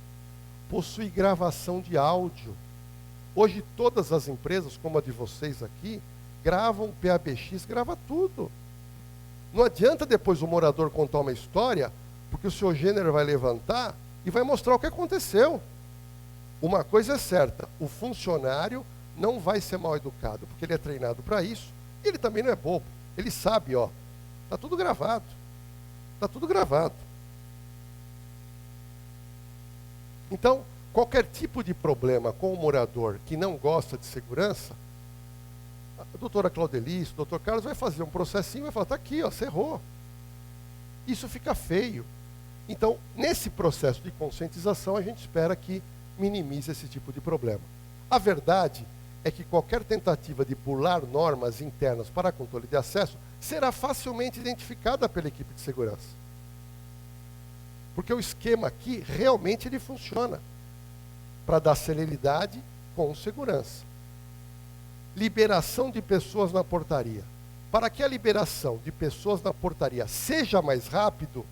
possui gravação de áudio. Hoje todas as empresas, como a de vocês aqui, gravam PABX, grava tudo. Não adianta depois o morador contar uma história, porque o seu gênero vai levantar e vai mostrar o que aconteceu. Uma coisa é certa, o funcionário não vai ser mal educado, porque ele é treinado para isso, e ele também não é bobo. Ele sabe, ó, está tudo gravado. Está tudo gravado. Então, qualquer tipo de problema com o morador que não gosta de segurança, a doutora Claudelice, o doutor Carlos vai fazer um processinho e vai falar, está aqui, ó, você errou. Isso fica feio. Então, nesse processo de conscientização, a gente espera que minimize esse tipo de problema. A verdade é que qualquer tentativa de burlar normas internas para controle de acesso será facilmente identificada pela equipe de segurança. Porque o esquema aqui realmente ele funciona para dar celeridade com segurança. Liberação de pessoas na portaria. Para que a liberação de pessoas na portaria seja mais rápido,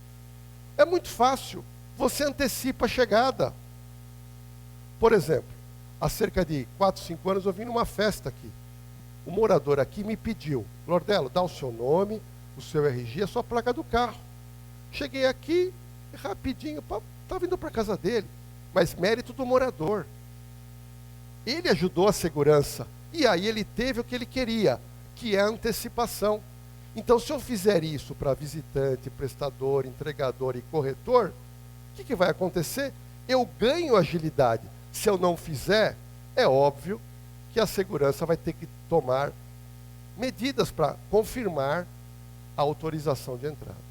é muito fácil. Você antecipa a chegada. Por exemplo, há cerca de 4, 5 anos eu vim numa festa aqui. O morador aqui me pediu, Lordelo, dá o seu nome, o seu RG, a sua placa do carro. Cheguei aqui, rapidinho, estava indo para a casa dele. Mas mérito do morador. Ele ajudou a segurança. E aí ele teve o que ele queria, que é a antecipação. Então, se eu fizer isso para visitante, prestador, entregador e corretor, o que vai acontecer? Eu ganho agilidade. Se eu não fizer, é óbvio que a segurança vai ter que tomar medidas para confirmar a autorização de entrada.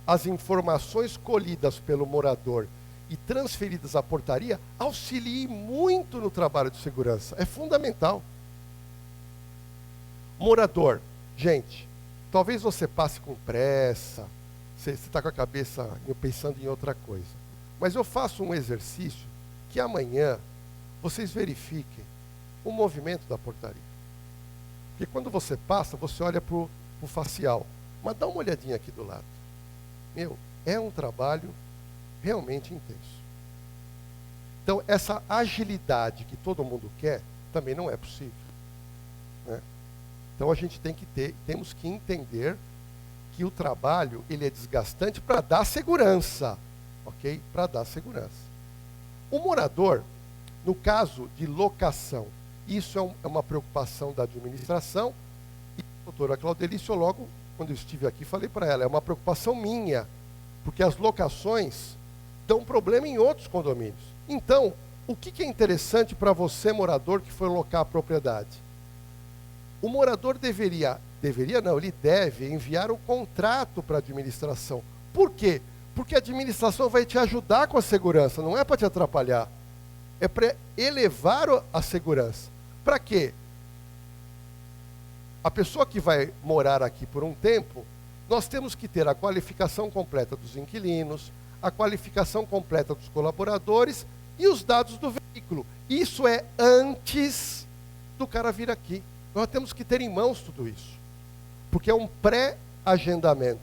As informações colhidas pelo morador e transferidas à portaria auxiliem muito no trabalho de segurança. É fundamental. Morador, gente, talvez você passe com pressa, você está com a cabeça pensando em outra coisa. Mas eu faço um exercício que amanhã vocês verifiquem o movimento da portaria. Porque quando você passa, você olha para o facial. Mas dá uma olhadinha aqui do lado. Meu, é um trabalho realmente intenso. Então, essa agilidade que todo mundo quer, também não é possível. Né? Então, a gente temos que entender que o trabalho, ele é desgastante para dar segurança. Ok? Para dar segurança. O morador, no caso de locação, isso é uma preocupação da administração, e a doutora Claudelice, eu logo, quando eu estive aqui, falei para ela, é uma preocupação minha, porque as locações dão problema em outros condomínios. Então, o que é interessante para você, morador, que foi locar a propriedade? O morador ele deve enviar o contrato para a administração. Por quê? Porque a administração vai te ajudar com a segurança, não é para te atrapalhar. É para elevar a segurança. Para quê? A pessoa que vai morar aqui por um tempo, nós temos que ter a qualificação completa dos inquilinos, a qualificação completa dos colaboradores e os dados do veículo. Isso é antes do cara vir aqui. Nós temos que ter em mãos tudo isso. Porque é um pré-agendamento.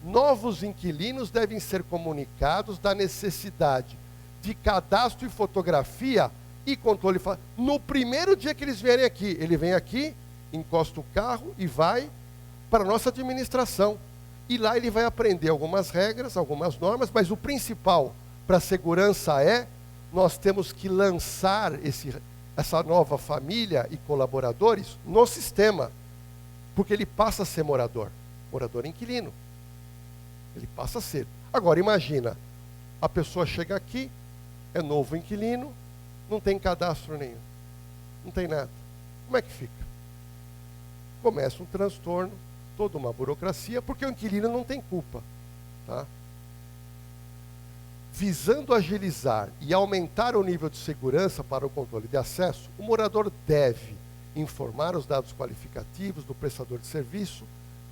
Novos inquilinos devem ser comunicados da necessidade de cadastro e fotografia e controle. No primeiro dia que eles vierem aqui, ele vem aqui, encosta o carro e vai para a nossa administração. E lá ele vai aprender algumas regras, algumas normas, mas o principal para a segurança é, nós temos que lançar essa nova família e colaboradores no sistema, porque ele passa a ser morador inquilino. Ele passa a ser. Agora imagina, a pessoa chega aqui, é novo inquilino, não tem cadastro nenhum, não tem nada. Como é que fica? Começa um transtorno, toda uma burocracia, porque o inquilino não tem culpa. Tá? Visando agilizar e aumentar o nível de segurança para o controle de acesso, o morador deve informar os dados qualificativos do prestador de serviço,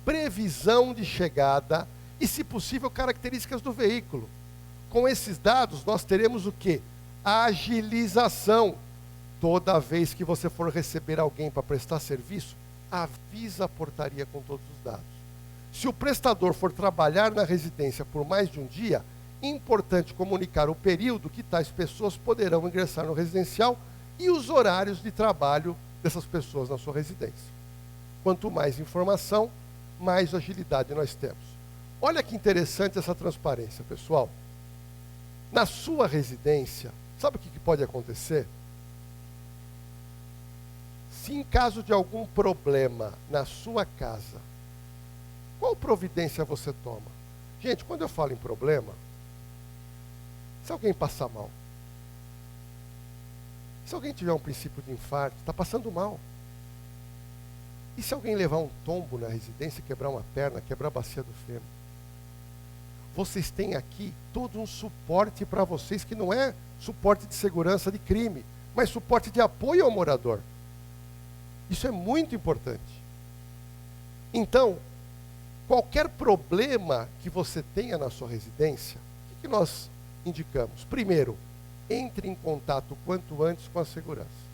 previsão de chegada e, se possível, características do veículo. Com esses dados, nós teremos o quê? A agilização. Toda vez que você for receber alguém para prestar serviço, avisa a portaria com todos os dados. Se o prestador for trabalhar na residência por mais de um dia, é importante comunicar o período que tais pessoas poderão ingressar no residencial e os horários de trabalho dessas pessoas na sua residência. Quanto mais informação, mais agilidade nós temos. Olha que interessante essa transparência, pessoal. Na sua residência, sabe o que pode acontecer? Se em caso de algum problema na sua casa, qual providência você toma? Gente, quando eu falo em problema, se alguém passar mal, se alguém tiver um princípio de infarto, está passando mal. E se alguém levar um tombo na residência, quebrar uma perna, quebrar a bacia do fêmur? Vocês têm aqui todo um suporte para vocês, que não é suporte de segurança de crime, mas suporte de apoio ao morador. Isso é muito importante. Então, qualquer problema que você tenha na sua residência, o que nós indicamos? Primeiro, entre em contato quanto antes com a segurança.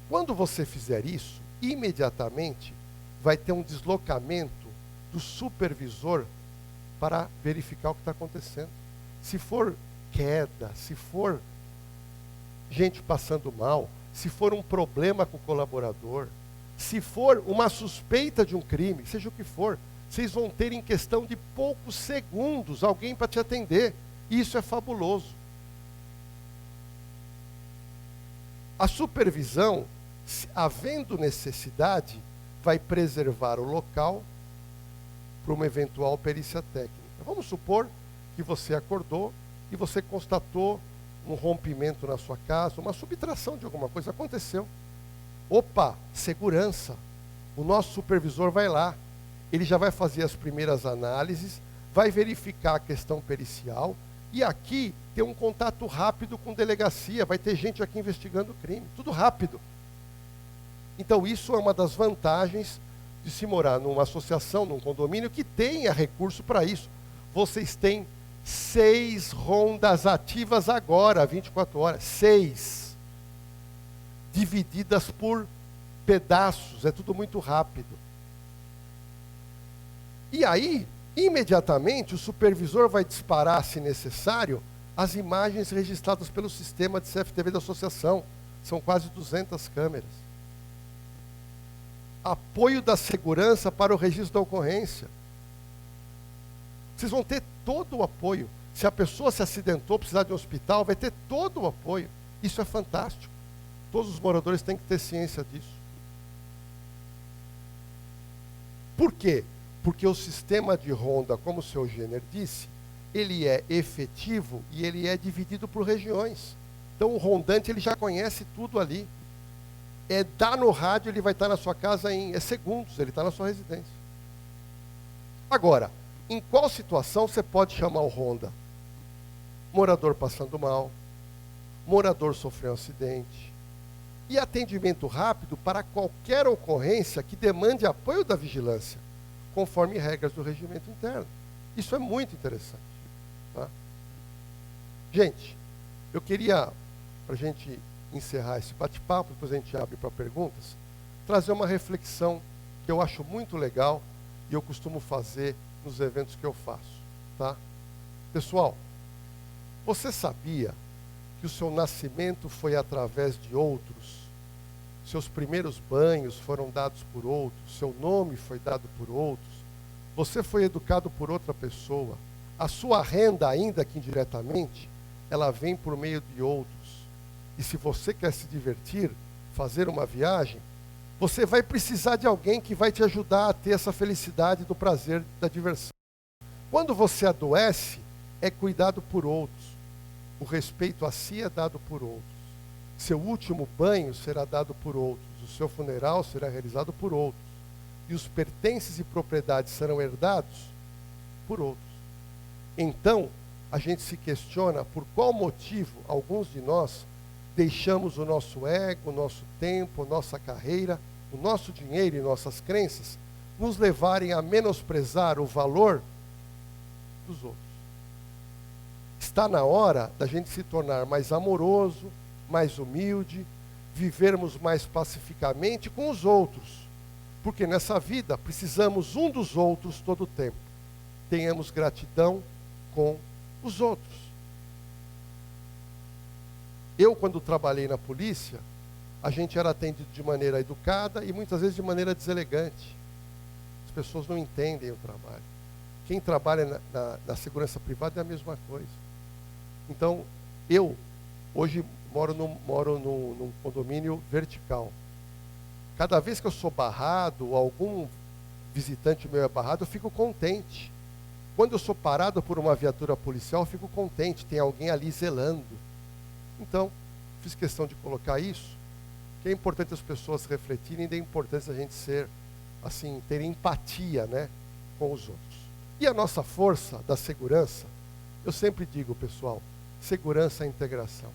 Quando você fizer isso, imediatamente vai ter um deslocamento do supervisor para verificar o que está acontecendo. Se for queda, se for gente passando mal, se for um problema com o colaborador, se for uma suspeita de um crime, seja o que for, vocês vão ter em questão de poucos segundos alguém para te atender. Isso é fabuloso. A supervisão, havendo necessidade, vai preservar o local para uma eventual perícia técnica. Vamos supor que você acordou e você constatou um rompimento na sua casa, uma subtração de alguma coisa aconteceu. Opa, segurança. O nosso supervisor vai lá. Ele já vai fazer as primeiras análises, vai verificar a questão pericial e aqui ter um contato rápido com delegacia. Vai ter gente aqui investigando o crime. Tudo rápido. Então isso é uma das vantagens de se morar numa associação, num condomínio que tenha recurso para isso. Vocês têm 6 rondas ativas agora, 24 horas. 6. Divididas por pedaços, é tudo muito rápido. E aí, imediatamente, o supervisor vai disparar, se necessário, as imagens registradas pelo sistema de CFTV da associação. São quase 200 câmeras. Apoio da segurança para o registro da ocorrência. Vocês vão ter todo o apoio. Se a pessoa se acidentou, precisar de um hospital, vai ter todo o apoio. Isso é fantástico. Todos os moradores têm que ter ciência disso. Por quê? Porque o sistema de ronda, como o seu Jenner disse, ele é efetivo e ele é dividido por regiões. Então o rondante ele já conhece tudo ali. Dá no rádio, ele vai estar na sua casa em segundos, ele está na sua residência. Agora, em qual situação você pode chamar o ronda? Morador passando mal, morador sofreu um acidente, e atendimento rápido para qualquer ocorrência que demande apoio da vigilância, conforme regras do regimento interno. Isso é muito interessante. Tá? Gente, eu queria, para a gente encerrar esse bate-papo, depois a gente abre para perguntas, trazer uma reflexão que eu acho muito legal e eu costumo fazer nos eventos que eu faço. Tá? Pessoal, você sabia que o seu nascimento foi através de outros? Seus primeiros banhos foram dados por outros, seu nome foi dado por outros, você foi educado por outra pessoa, a sua renda, ainda que indiretamente, ela vem por meio de outros. E se você quer se divertir, fazer uma viagem, você vai precisar de alguém que vai te ajudar a ter essa felicidade do prazer da diversão. Quando você adoece, é cuidado por outros. O respeito a si é dado por outros. Seu último banho será dado por outros. O seu funeral será realizado por outros. E os pertences e propriedades serão herdados por outros. Então, a gente se questiona por qual motivo alguns de nós deixamos o nosso ego, o nosso tempo, a nossa carreira, o nosso dinheiro e nossas crenças nos levarem a menosprezar o valor dos outros. Está na hora da gente se tornar mais amoroso, mais humilde, vivermos mais pacificamente com os outros. Porque nessa vida precisamos um dos outros todo o tempo. Tenhamos gratidão com os outros. Eu, quando trabalhei na polícia, a gente era atendido de maneira educada e muitas vezes de maneira deselegante. As pessoas não entendem o trabalho. Quem trabalha na segurança privada é a mesma coisa. Então, eu hoje moro num condomínio vertical. Cada vez que eu sou barrado, ou algum visitante meu é barrado, eu fico contente. Quando eu sou parado por uma viatura policial, eu fico contente, tem alguém ali zelando. Então, fiz questão de colocar isso, que é importante as pessoas refletirem, e é importante a gente ser, assim, ter empatia, né, com os outros. E a nossa força da segurança, eu sempre digo, pessoal, segurança é integração.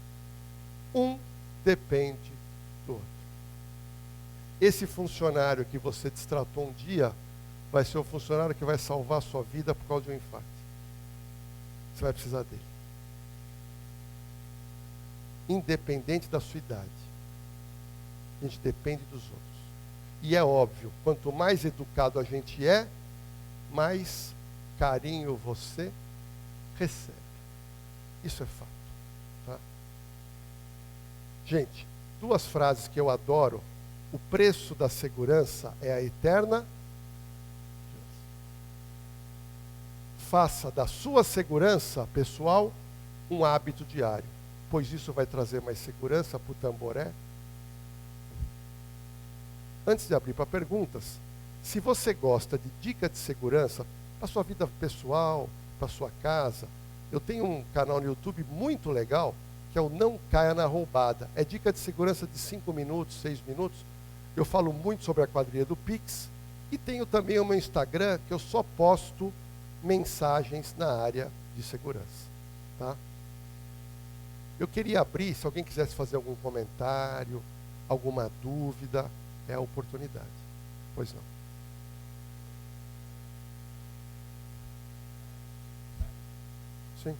Um depende do outro. Esse funcionário que você destratou um dia, vai ser o funcionário que vai salvar a sua vida por causa de um infarto. Você vai precisar dele. Independente da sua idade. A gente depende dos outros. E é óbvio, quanto mais educado a gente é, mais carinho você recebe. Isso é fato. Tá? Gente, duas frases que eu adoro. O preço da segurança é a eterna. Faça da sua segurança pessoal um hábito diário, pois isso vai trazer mais segurança para o Tamboré. Antes de abrir para perguntas, se você gosta de dica de segurança para sua vida pessoal, para sua casa, eu tenho um canal no YouTube muito legal, que é o Não Caia na Roubada. É dica de segurança de 5 minutos, 6 minutos. Eu falo muito sobre a quadrilha do Pix. E tenho também o meu Instagram, que eu só posto mensagens na área de segurança. Tá? Eu queria abrir, se alguém quisesse fazer algum comentário, alguma dúvida, é a oportunidade. Pois não. Sim.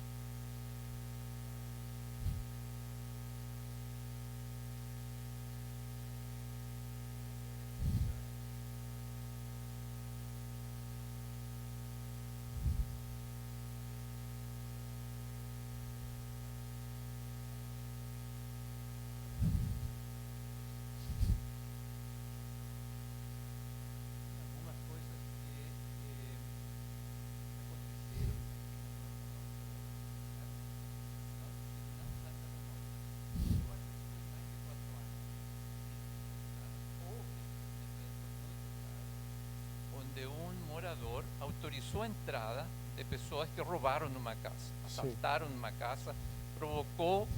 Onde um morador autorizou a entrada de pessoas que roubaram numa casa, assaltaram numa casa, provocou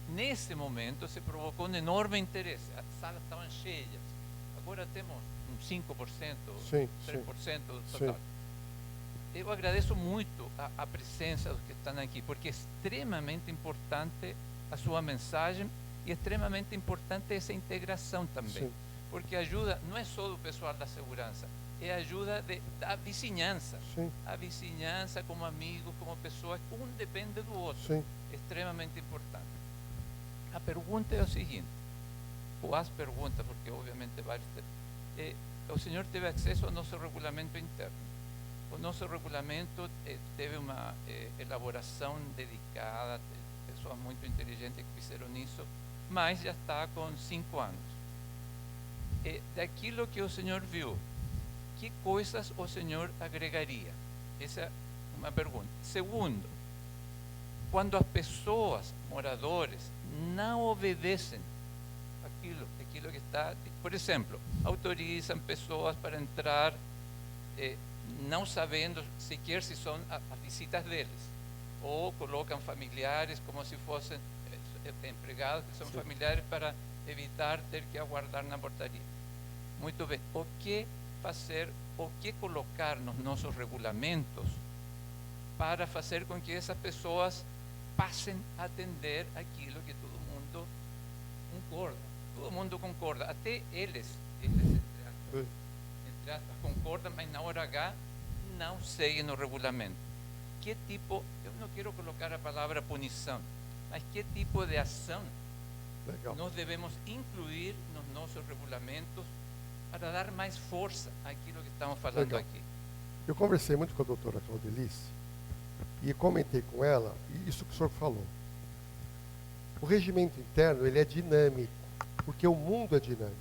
nesse momento se provocou um enorme interesse. As salas estavam cheias. Agora temos um 5%, 3% do total. Eu agradeço muito a presença dos que estão aqui, porque é extremamente importante a sua mensagem e é extremamente importante essa integração também. Sim. Porque ajuda, não é só do pessoal da segurança, é ajuda da vizinhança. Sim. A vizinhança como amigos, como pessoas, um depende do outro. Sim. É extremamente importante. A pergunta é o seguinte, ou as perguntas, porque obviamente vários... o senhor teve acesso ao nosso regulamento interno. O nosso regulamento teve uma elaboração dedicada, pessoas muito inteligentes que fizeram isso, mas já está com 5 anos. Daquilo que o senhor viu, que coisas o senhor agregaria? Essa é uma pergunta. Segundo, quando as pessoas, moradores, não obedecem aquilo que está, por exemplo, autorizam pessoas para entrar não sabendo sequer se são as visitas deles, ou colocam familiares como se fossem empregados que são Sim. familiares para evitar ter que aguardar na portaria. Muito bem, o que fazer, o que colocar nos nossos regulamentos para fazer com que essas pessoas passem a atender aquilo que todo mundo concorda, até eles entre aspas, concordam, mas na hora H não seguem o regulamento. Que tipo, eu não quero colocar a palavra punição, mas que tipo de ação Legal. nós devemos incluir nos nossos regulamentos para dar mais força àquilo que estamos falando Legal. aqui. Eu conversei muito com a doutora Claudelice e comentei com ela isso que o senhor falou. O regimento interno, ele é dinâmico, porque o mundo é dinâmico.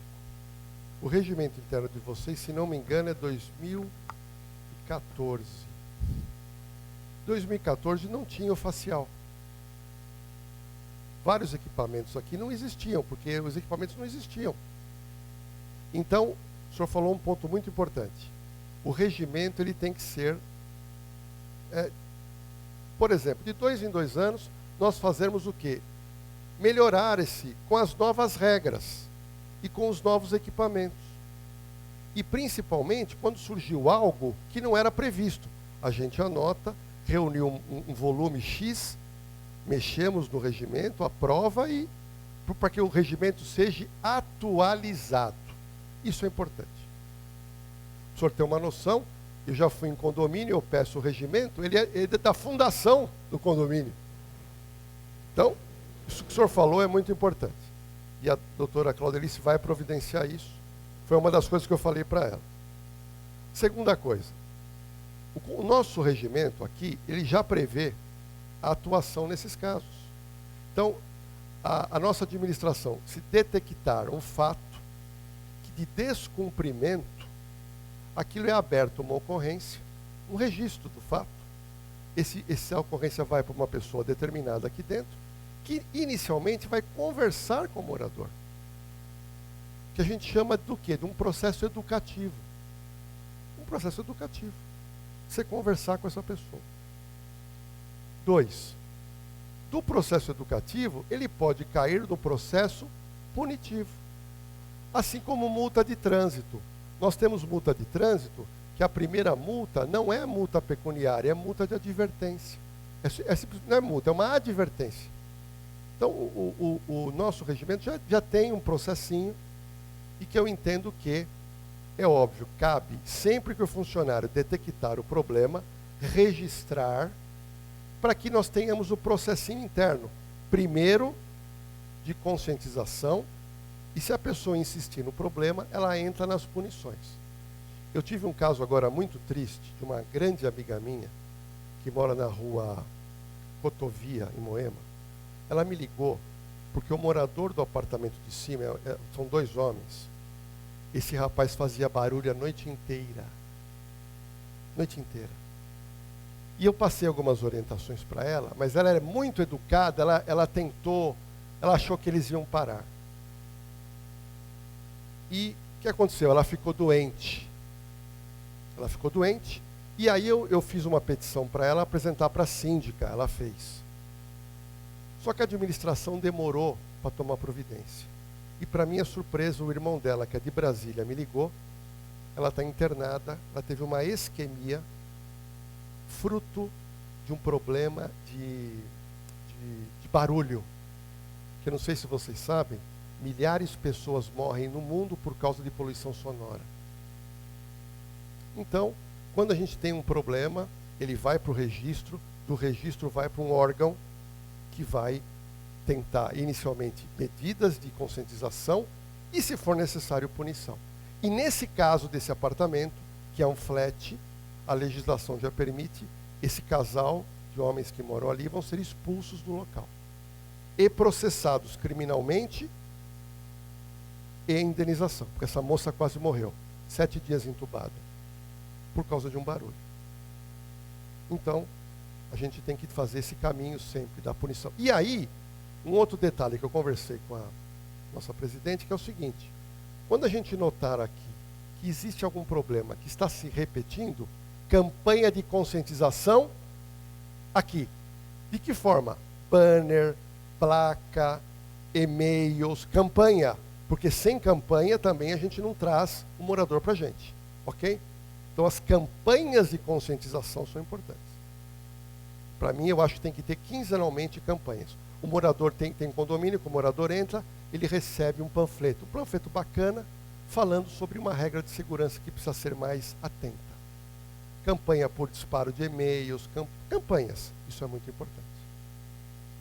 O regimento interno de vocês, se não me engano, é 2014. 2014 não tinha o facial. Vários equipamentos aqui não existiam, porque os equipamentos não existiam. Então, o senhor falou um ponto muito importante. O regimento ele tem que ser, por exemplo, de 2 em 2 anos, nós fazermos o quê? Melhorar com as novas regras e com os novos equipamentos. E principalmente quando surgiu algo que não era previsto. A gente anota, reuniu um volume X, mexemos no regimento, aprova para que o regimento seja atualizado. Isso é importante. O senhor tem uma noção, eu já fui em condomínio, eu peço o regimento, ele é da fundação do condomínio. Então, isso que o senhor falou é muito importante. E a doutora Claudelice vai providenciar isso. Foi uma das coisas que eu falei para ela. Segunda coisa, o nosso regimento aqui, ele já prevê a atuação nesses casos. Então, a nossa administração, se detectar um fato de descumprimento, aquilo é aberto uma ocorrência, um registro do fato. Essa ocorrência vai para uma pessoa determinada aqui dentro, que inicialmente vai conversar com o morador. Que a gente chama do quê? De um processo educativo. Um processo educativo. Você conversar com essa pessoa. 2. Do processo educativo, ele pode cair no processo punitivo. Assim como multa de trânsito. Nós temos multa de trânsito, que a primeira multa não é multa pecuniária, é multa de advertência. Não é multa, é uma advertência. Então, o nosso regimento já tem um processinho, e que eu entendo que, é óbvio, cabe, sempre que o funcionário detectar o problema, registrar, para que nós tenhamos o processinho interno. Primeiro, de conscientização, e se a pessoa insistir no problema, ela entra nas punições. Eu tive um caso agora muito triste, de uma grande amiga minha, que mora na rua Cotovia, em Moema. Ela me ligou, porque o morador do apartamento de cima, são 2 homens, esse rapaz fazia barulho a noite inteira. Noite inteira. E eu passei algumas orientações para ela, mas ela era muito educada, ela tentou, ela achou que eles iam parar. E o que aconteceu? Ela ficou doente. Ela ficou doente, e aí eu fiz uma petição para ela apresentar para a síndica, ela fez. Só que a administração demorou para tomar providência. E para minha surpresa, o irmão dela, que é de Brasília, me ligou. Ela está internada, ela teve uma isquemia, fruto de um problema de barulho. Que eu não sei se vocês sabem, milhares de pessoas morrem no mundo por causa de poluição sonora. Então, quando a gente tem um problema, ele vai para o registro, do registro vai para um órgão que vai tentar, inicialmente, medidas de conscientização e, se for necessário, punição. E nesse caso desse apartamento, que é um flat, a legislação já permite, esse casal de homens que moram ali vão ser expulsos do local. E processados criminalmente e indenização, porque essa moça quase morreu, 7 dias entubada, por causa de um barulho. Então, a gente tem que fazer esse caminho sempre da punição. E aí, um outro detalhe que eu conversei com a nossa presidente, que é o seguinte: quando a gente notar aqui que existe algum problema que está se repetindo, campanha de conscientização aqui. De que forma? Banner, placa, e-mails, campanha. Porque sem campanha também a gente não traz o morador para a gente. Ok? Então as campanhas de conscientização são importantes. Para mim, eu acho que tem que ter quinzenalmente campanhas. O morador tem condomínio, que o morador entra, ele recebe um panfleto bacana, falando sobre uma regra de segurança que precisa ser mais atenta. Campanha por disparo de e-mails, campanhas, isso é muito importante.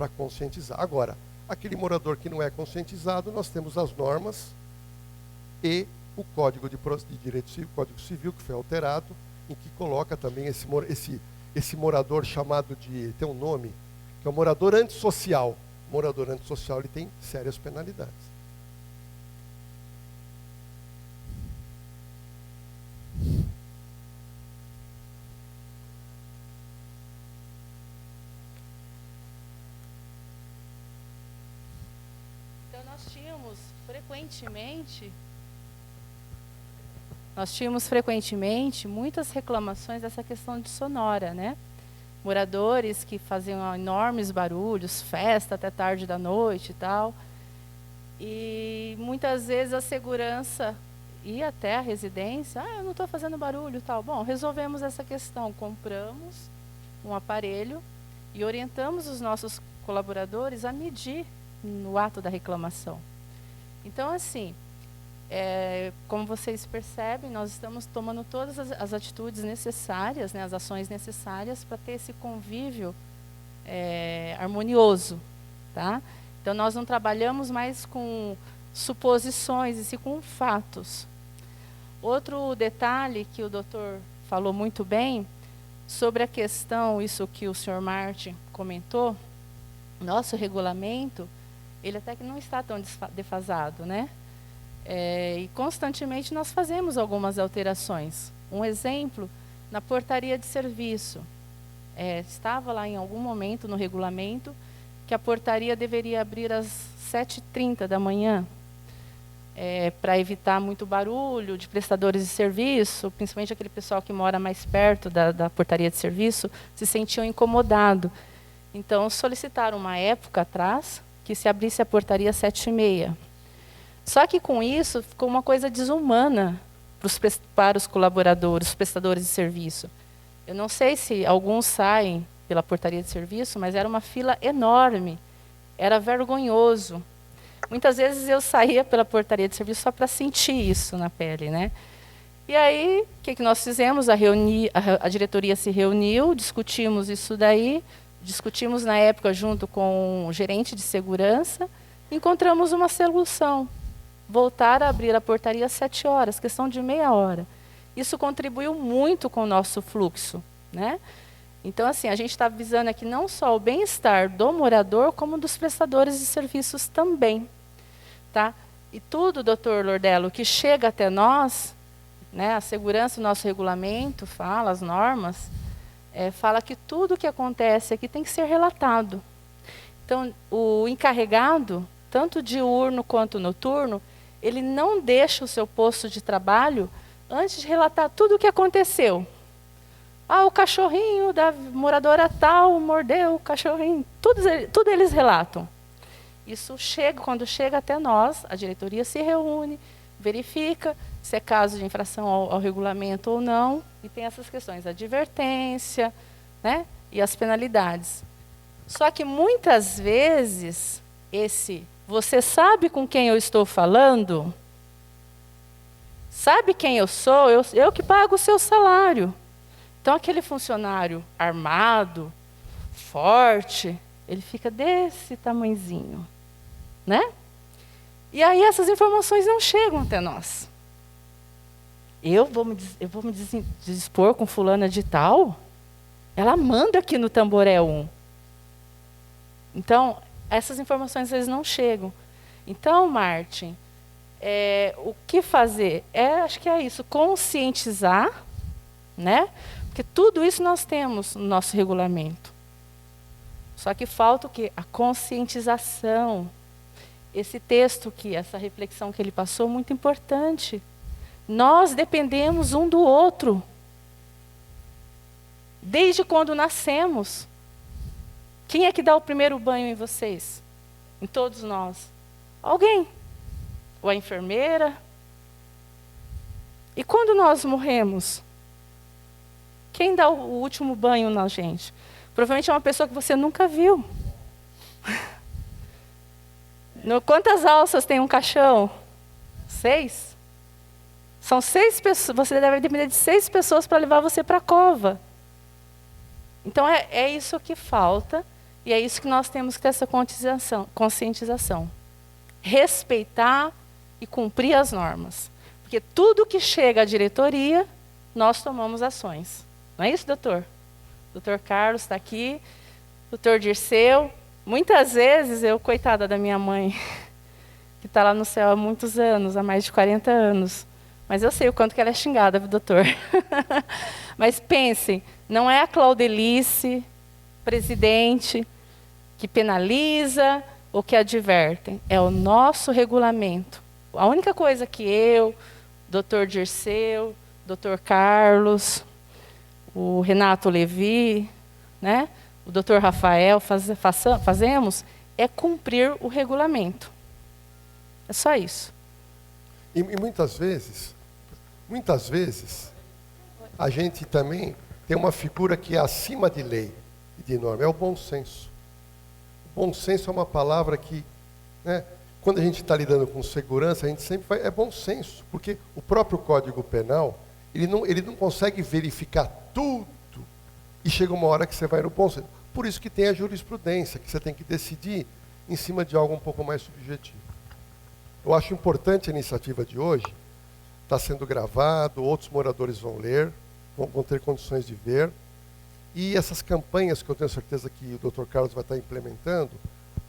para conscientizar. Agora, aquele morador que não é conscientizado, nós temos as normas e o Código de Direito Civil, Código Civil, que foi alterado, em que coloca também esse morador chamado de... tem um nome, que é o morador antissocial. O morador antissocial, ele tem sérias penalidades. Então, nós tínhamos frequentemente muitas reclamações dessa questão de sonora, né? Moradores que faziam enormes barulhos, festa até tarde da noite e tal. E muitas vezes a segurança ia até a residência, eu não estou fazendo barulho e tal. Bom, resolvemos essa questão, compramos um aparelho e orientamos os nossos colaboradores a medir no ato da reclamação. Então, assim, como vocês percebem, nós estamos tomando todas as atitudes necessárias, né, as ações necessárias para ter esse convívio harmonioso, tá? Então, nós não trabalhamos mais com suposições, e sim com fatos. Outro detalhe que o doutor falou muito bem, sobre a questão, isso que o senhor Martin comentou, nosso regulamento, ele até que não está tão defasado, né? E constantemente nós fazemos algumas alterações. Um exemplo, na portaria de serviço. Estava lá em algum momento no regulamento que a portaria deveria abrir às 7h30 da manhã, para evitar muito barulho de prestadores de serviço, principalmente aquele pessoal que mora mais perto da portaria de serviço, se sentiam incomodado. Então, solicitaram uma época atrás que se abrisse a portaria às 7h30. Só que com isso ficou uma coisa desumana para os colaboradores, os prestadores de serviço. Eu não sei se alguns saem pela portaria de serviço, mas era uma fila enorme, era vergonhoso. Muitas vezes eu saía pela portaria de serviço só para sentir isso na pele, né? E aí, o que nós fizemos? A diretoria se reuniu, discutimos isso daí, discutimos na época junto com o gerente de segurança, encontramos uma solução. Voltar a abrir a portaria às 7 horas, questão de meia hora. Isso contribuiu muito com o nosso fluxo, né? Então, assim, a gente está visando aqui não só o bem-estar do morador, como dos prestadores de serviços também, tá? E tudo, doutor Lordello, que chega até nós, né, a segurança do nosso regulamento fala, as normas, fala que tudo que acontece aqui tem que ser relatado. Então, o encarregado, tanto diurno quanto noturno, ele não deixa o seu posto de trabalho antes de relatar tudo o que aconteceu. O cachorrinho da moradora tal mordeu o cachorrinho. Tudo eles relatam. Isso quando chega até nós, a diretoria se reúne, verifica se é caso de infração ao regulamento ou não, e tem essas questões, a advertência, né, e as penalidades. Só que muitas vezes, você sabe com quem eu estou falando? Sabe quem eu sou? Eu que pago o seu salário. Então, aquele funcionário armado, forte, ele fica desse tamanhozinho, né? E aí essas informações não chegam até nós. Eu vou me dispor com fulana de tal? Ela manda aqui no Tamboré 1. Então, essas informações às vezes não chegam. Então, Martin, o que fazer? Acho que é isso, conscientizar, né? Porque tudo isso nós temos no nosso regulamento. Só que falta o quê? A conscientização. Esse texto essa reflexão que ele passou, muito importante. Nós dependemos um do outro. Desde quando nascemos. Quem é que dá o primeiro banho em vocês? Em todos nós. Alguém. Ou a enfermeira. E quando nós morremos? Quem dá o último banho na gente? Provavelmente é uma pessoa que você nunca viu. Quantas alças tem um caixão? 6? São 6 pessoas. Você deve depender de 6 pessoas para levar você para a cova. Então, é isso que falta. E é isso que nós temos que ter essa conscientização. Respeitar e cumprir as normas. Porque tudo que chega à diretoria, nós tomamos ações. Não é isso, doutor? Doutor Carlos está aqui, doutor Dirceu. Muitas vezes, coitada da minha mãe, que está lá no céu há muitos anos, há mais de 40 anos. Mas eu sei o quanto que ela é xingada, doutor. Mas pensem, não é a Claudelice, presidente, que penaliza ou que advertem. É o nosso regulamento. A única coisa que eu, doutor Dirceu, doutor Carlos, o Renato Levi, né, o doutor Rafael fazemos é cumprir o regulamento. É só isso. E muitas vezes, a gente também tem uma figura que é acima de lei e de norma, é o bom senso. O bom senso é uma palavra que, né, quando a gente está lidando com segurança, a gente sempre vai, é bom senso, porque o próprio Código Penal, ele não consegue verificar tudo, e chega uma hora que você vai no bom senso. Por isso que tem a jurisprudência, que você tem que decidir em cima de algo um pouco mais subjetivo. Eu acho importante a iniciativa de hoje, está sendo gravado, outros moradores vão ler, vão ter condições de ver. E essas campanhas que eu tenho certeza que o Dr. Carlos vai estar implementando,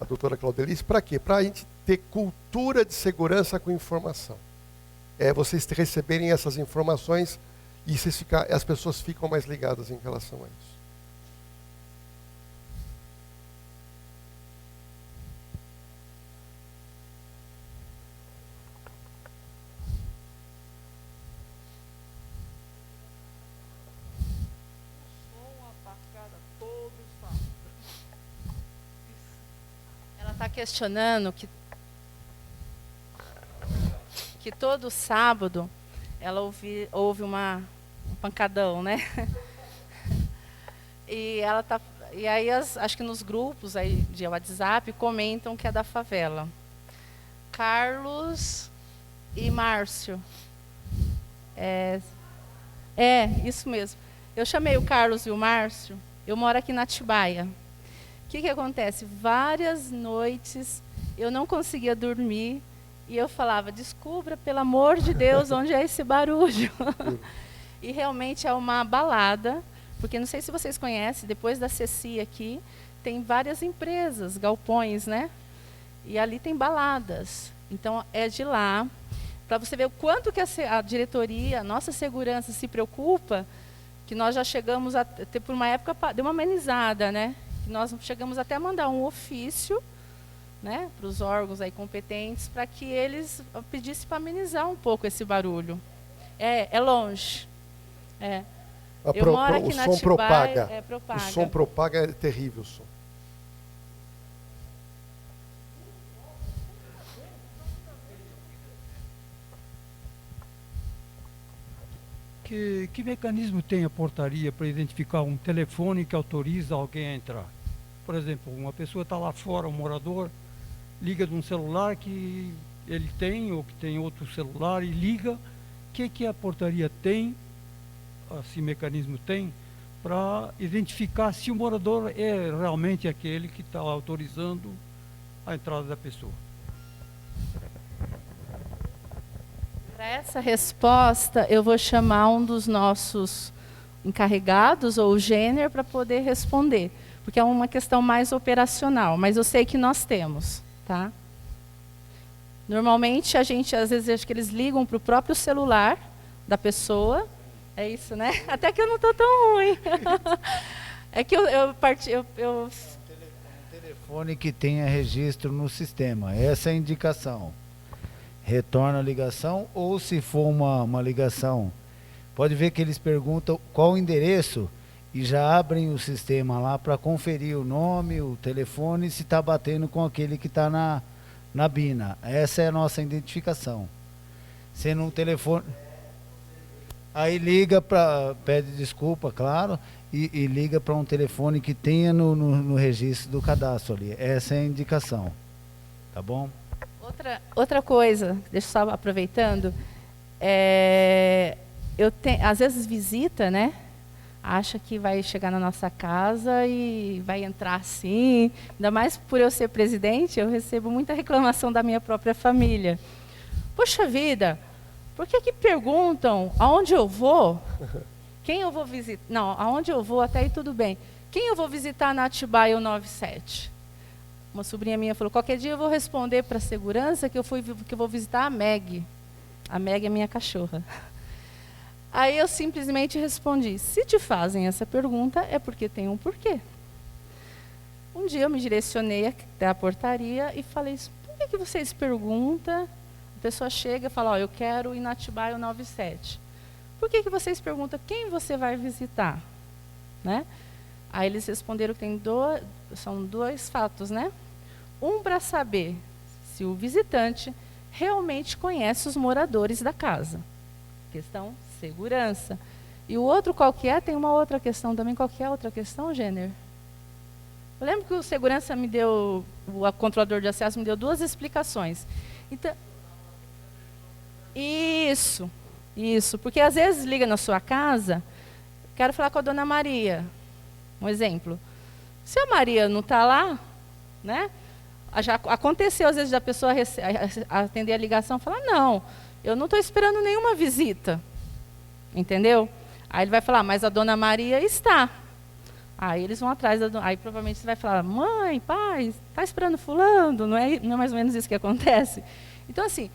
a doutora Claudelice, para quê? Para a gente ter cultura de segurança com informação. Vocês receberem essas informações e as pessoas ficam mais ligadas em relação a isso. Está questionando que todo sábado ela ouve um pancadão, né? E aí acho que nos grupos aí de WhatsApp comentam que é da favela. Carlos e Márcio. Isso mesmo. Eu chamei o Carlos e o Márcio. Eu moro aqui na Atibaia. O que acontece? Várias noites eu não conseguia dormir e eu falava, descubra, pelo amor de Deus, onde é esse barulho. E realmente é uma balada, porque não sei se vocês conhecem, depois da Ceci aqui, tem várias empresas, galpões, né? E ali tem baladas. Então é de lá, para você ver o quanto que a diretoria, a nossa segurança se preocupa, que nós já chegamos a ter, por uma época, deu uma amenizada, né? Nós chegamos até a mandar um ofício, né, para os órgãos aí competentes, para que eles pedissem para amenizar um pouco esse barulho. É longe. Eu moro aqui na Atibaia, propaga. O som propaga, é terrível o som. Que mecanismo tem a portaria para identificar um telefone que autoriza alguém a entrar? Por exemplo, uma pessoa está lá fora, um morador, liga de um celular que ele tem, ou que tem outro celular, e liga. O que a portaria tem, esse mecanismo tem, para identificar se o morador é realmente aquele que está autorizando a entrada da pessoa? Para essa resposta, eu vou chamar um dos nossos encarregados, ou o Gêner, para poder responder. Porque é uma questão mais operacional, mas eu sei que nós temos. Tá? Normalmente, a gente, às vezes, acho que eles ligam para o próprio celular da pessoa. É isso, né? Até que eu não estou tão ruim. É que eu um telefone que tenha registro no sistema. Essa é a indicação. Retorna a ligação, ou se for uma ligação, pode ver que eles perguntam qual o endereço e já abrem o sistema lá para conferir o nome, o telefone, se está batendo com aquele que está na BINA. Essa é a nossa identificação. Sendo um telefone... Aí liga pede desculpa, claro, e liga para um telefone que tenha no registro do cadastro ali. Essa é a indicação. Tá bom? Outra coisa, deixa eu só aproveitando, às vezes visita, né? acha que vai chegar na nossa casa e vai entrar assim. Ainda mais por eu ser presidente, eu recebo muita reclamação da minha própria família. Poxa vida, por que perguntam aonde eu vou? Quem eu vou visitar? Não, aonde eu vou, até aí tudo bem. Quem eu vou visitar na Atibaia 97? Uma sobrinha minha falou, qualquer dia eu vou responder para a segurança que eu vou visitar a Meg. A Meg é minha cachorra. Aí eu simplesmente respondi, se te fazem essa pergunta, é porque tem um porquê. Um dia eu me direcionei até a portaria e falei, por que vocês perguntam? A pessoa chega e fala, eu quero ir na Atibaia 97. Por que vocês perguntam quem você vai visitar? Né? Aí eles responderam que são dois fatos, né? Um para saber se o visitante realmente conhece os moradores da casa. Questão segurança. E o outro qual que é? Tem uma outra questão também. Qual que é a outra questão, Jenner? Eu lembro que o segurança me deu, o controlador de acesso me deu 2 explicações. Então, isso, porque às vezes liga na sua casa, quero falar com a dona Maria. Um exemplo. Se a Maria não está lá, né? Já aconteceu às vezes da pessoa atender a ligação e falar, não, eu não estou esperando nenhuma visita. Entendeu? Aí ele vai falar, mas a dona Maria está. Aí eles vão atrás da dona. Aí provavelmente você vai falar, mãe, pai, está esperando fulano? Não é mais ou menos isso que acontece? Então, assim,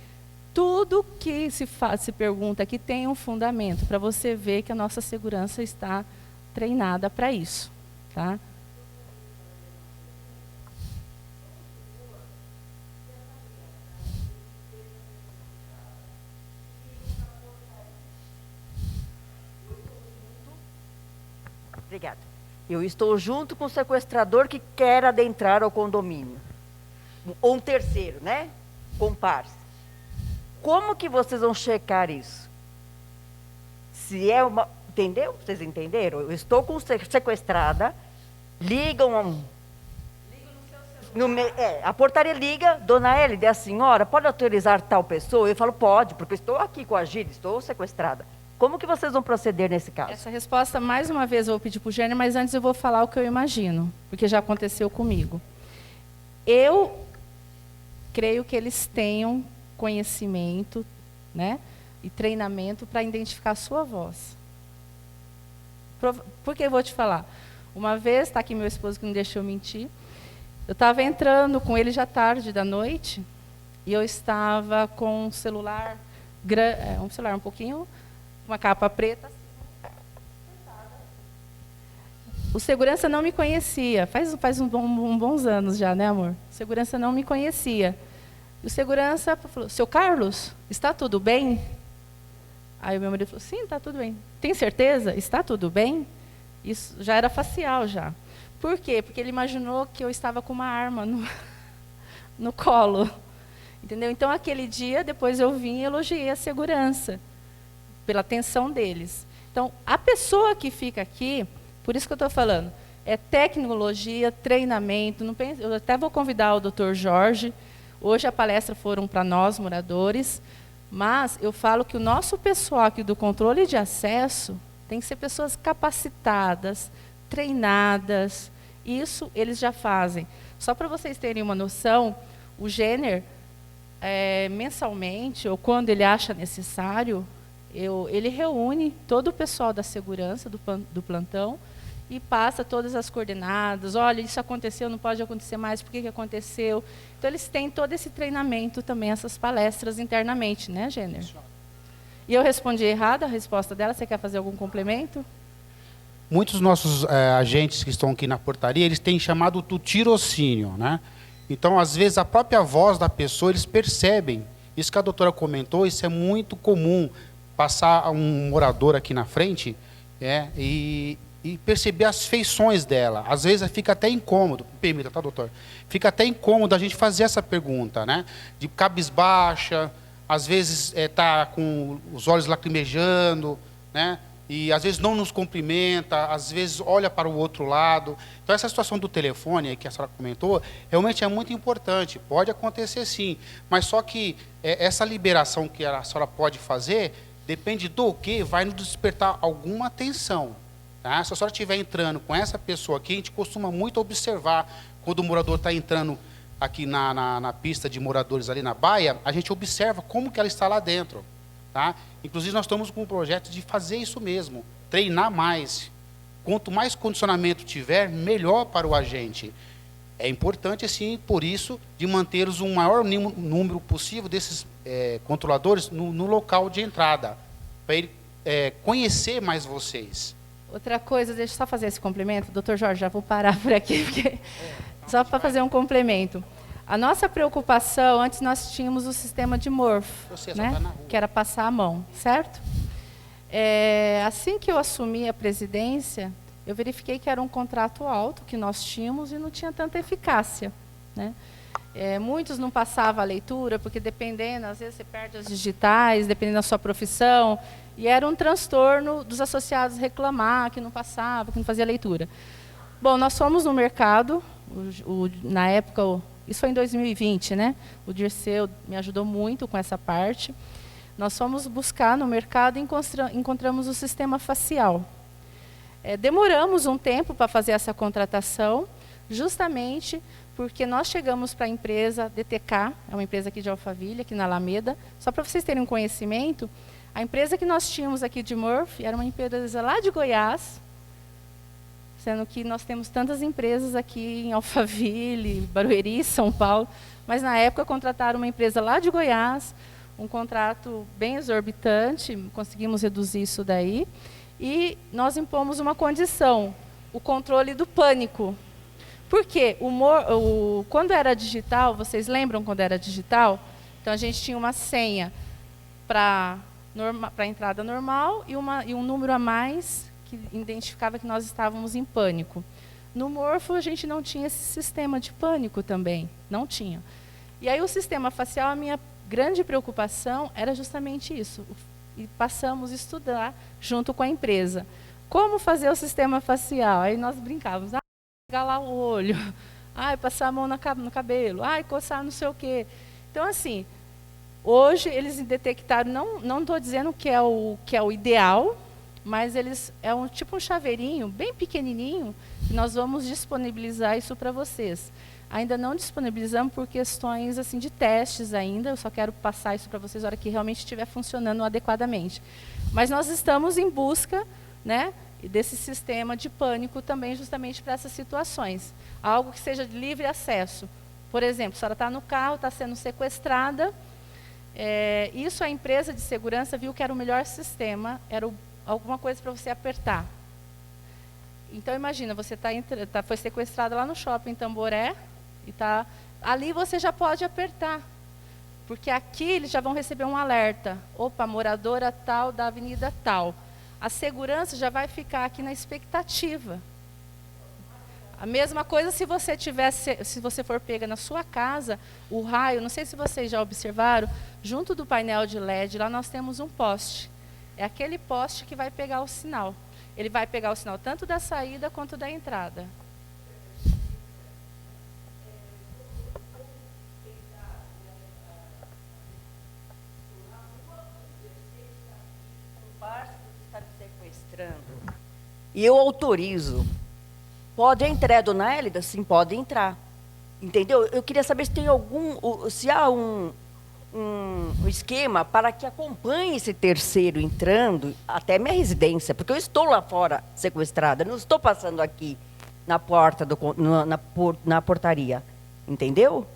tudo que se pergunta aqui tem um fundamento para você ver que a nossa segurança está treinada para isso. Tá? Obrigada. Eu estou junto com o sequestrador que quer adentrar ao condomínio. Ou um terceiro, né? Comparsa. Como que vocês vão checar isso? Se é uma... Entendeu? Vocês entenderam? Eu estou com sequestrada, ligam... a portaria liga, dona Hélide, a senhora pode autorizar tal pessoa? Eu falo, pode, porque eu estou aqui com a Gide, estou sequestrada. Como que vocês vão proceder nesse caso? Essa resposta, mais uma vez, eu vou pedir para o Gênero, mas antes eu vou falar o que eu imagino, porque já aconteceu comigo. Eu creio que eles tenham conhecimento, né, e treinamento para identificar a sua voz. Por que eu vou te falar? Uma vez, está aqui meu esposo que não deixou eu mentir, eu estava entrando com ele já tarde da noite, e eu estava com um celular um pouquinho... uma capa preta. O segurança não me conhecia. Faz bons anos já, né, amor? O segurança não me conhecia. E o segurança falou, seu Carlos, está tudo bem? Aí o meu marido falou, sim, está tudo bem. Tem certeza? Está tudo bem? Isso já era facial, já. Por quê? Porque ele imaginou que eu estava com uma arma no colo. Entendeu? Então, aquele dia, depois eu vim e elogiei a segurança pela atenção deles. Então, a pessoa que fica aqui, por isso que eu estou falando, é tecnologia, treinamento. Não pense, eu até vou convidar o Dr. Jorge. Hoje a palestra foram para nós, moradores, mas eu falo que o nosso pessoal aqui do controle de acesso tem que ser pessoas capacitadas, treinadas. Isso eles já fazem. Só para vocês terem uma noção, o Jenner, mensalmente, ou quando ele acha necessário, ele reúne todo o pessoal da segurança, do plantão, e passa todas as coordenadas. Olha, isso aconteceu, não pode acontecer mais, por que aconteceu? Então, eles têm todo esse treinamento também, essas palestras internamente, né, Jenner? E eu respondi errado a resposta dela, você quer fazer algum complemento? Muitos dos nossos agentes que estão aqui na portaria, eles têm chamado do tirocínio, né? Então, às vezes, a própria voz da pessoa, eles percebem. Isso que a doutora comentou, isso é muito comum. Passar um morador aqui na frente e perceber as feições dela. Às vezes fica até incômodo, permita, tá, doutor? Fica até incômodo a gente fazer essa pergunta, né? De cabisbaixa, às vezes tá com os olhos lacrimejando, né? E às vezes não nos cumprimenta, às vezes olha para o outro lado. Então essa situação do telefone que a senhora comentou, realmente é muito importante. Pode acontecer sim, mas só que essa liberação que a senhora pode fazer depende do que vai nos despertar alguma atenção. Tá? Se a senhora estiver entrando com essa pessoa aqui, a gente costuma muito observar, quando o morador está entrando aqui na pista de moradores ali na baia, a gente observa como que ela está lá dentro. Tá? Inclusive, nós estamos com um projeto de fazer isso mesmo, treinar mais. Quanto mais condicionamento tiver, melhor para o agente. É importante, assim, por isso, de mantermos um maior número possível desses controladores no local de entrada, para ele conhecer mais vocês. Outra coisa, deixa eu só fazer esse complemento. Doutor Jorge, já vou parar por aqui, porque... só para fazer um complemento. A nossa preocupação, antes nós tínhamos o sistema de morph, né? Que era passar a mão, certo? Assim que eu assumi a presidência, eu verifiquei que era um contrato alto que nós tínhamos e não tinha tanta eficácia, né? Muitos não passavam a leitura, porque dependendo, às vezes você perde as digitais, dependendo da sua profissão, e era um transtorno dos associados reclamar que não passava, que não fazia leitura. Bom, nós fomos no mercado, na época, isso foi em 2020, né? O Dirceu me ajudou muito com essa parte. Nós fomos buscar no mercado e encontramos o sistema facial. Demoramos um tempo para fazer essa contratação, justamente porque nós chegamos para a empresa DTK, é uma empresa aqui de Alphaville, aqui na Alameda. Só para vocês terem um conhecimento, a empresa que nós tínhamos aqui de Morph era uma empresa lá de Goiás, sendo que nós temos tantas empresas aqui em Alphaville, Barueri, São Paulo, mas na época contrataram uma empresa lá de Goiás, um contrato bem exorbitante, conseguimos reduzir isso daí, e nós impomos uma condição, o controle do pânico. Por quê? Quando era digital, vocês lembram quando era digital? Então a gente tinha uma senha para a entrada normal e um número a mais que identificava que nós estávamos em pânico. No Morfo a gente não tinha esse sistema de pânico também, não tinha. E aí o sistema facial, a minha grande preocupação era justamente isso. E passamos a estudar junto com a empresa. Como fazer o sistema facial? Aí nós brincávamos, pegar lá o olho, passar a mão no cabelo, coçar não sei o quê. Então, assim, hoje eles detectaram, não estou dizendo que é o ideal, mas tipo um chaveirinho, bem pequenininho, e nós vamos disponibilizar isso para vocês. Ainda não disponibilizamos por questões assim, de testes ainda, eu só quero passar isso para vocês na hora que realmente estiver funcionando adequadamente. Mas nós estamos em busca, né, desse sistema de pânico também, justamente para essas situações. Algo que seja de livre acesso. Por exemplo, a senhora está no carro, está sendo sequestrada, isso a empresa de segurança viu que era o melhor sistema, era alguma coisa para você apertar. Então, imagina, você foi sequestrada lá no shopping Tamboré, e ali você já pode apertar, porque aqui eles já vão receber um alerta. Opa, moradora tal, da avenida tal. A segurança já vai ficar aqui na expectativa. A mesma coisa se você for pega na sua casa, o raio, não sei se vocês já observaram, junto do painel de LED, lá nós temos um poste. É aquele poste que vai pegar o sinal. Ele vai pegar o sinal tanto da saída quanto da entrada. E eu autorizo. Pode entrar, dona Hélida? Sim, pode entrar. Entendeu? Eu queria saber se há um esquema para que acompanhe esse terceiro entrando até minha residência, porque eu estou lá fora sequestrada, não estou passando aqui na porta, na portaria. Entendeu?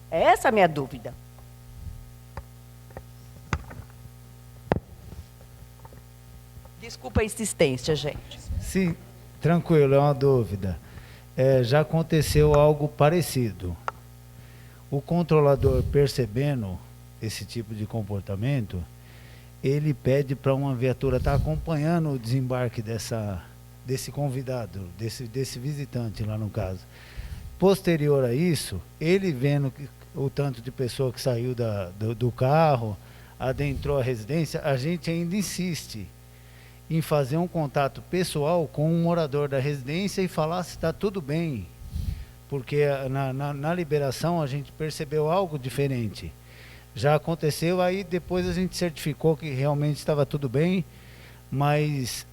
É essa a minha dúvida. Desculpa a insistência, gente. Sim, tranquilo, é uma dúvida. Já aconteceu algo parecido. O controlador, percebendo esse tipo de comportamento, ele pede para uma viatura estar acompanhando o desembarque desse convidado, desse visitante lá no caso. Posterior a isso, ele vendo o tanto de pessoa que saiu do carro, adentrou a residência, a gente ainda insiste em fazer um contato pessoal com um morador da residência e falar se está tudo bem. Porque na liberação a gente percebeu algo diferente. Já aconteceu, aí depois a gente certificou que realmente estava tudo bem. mas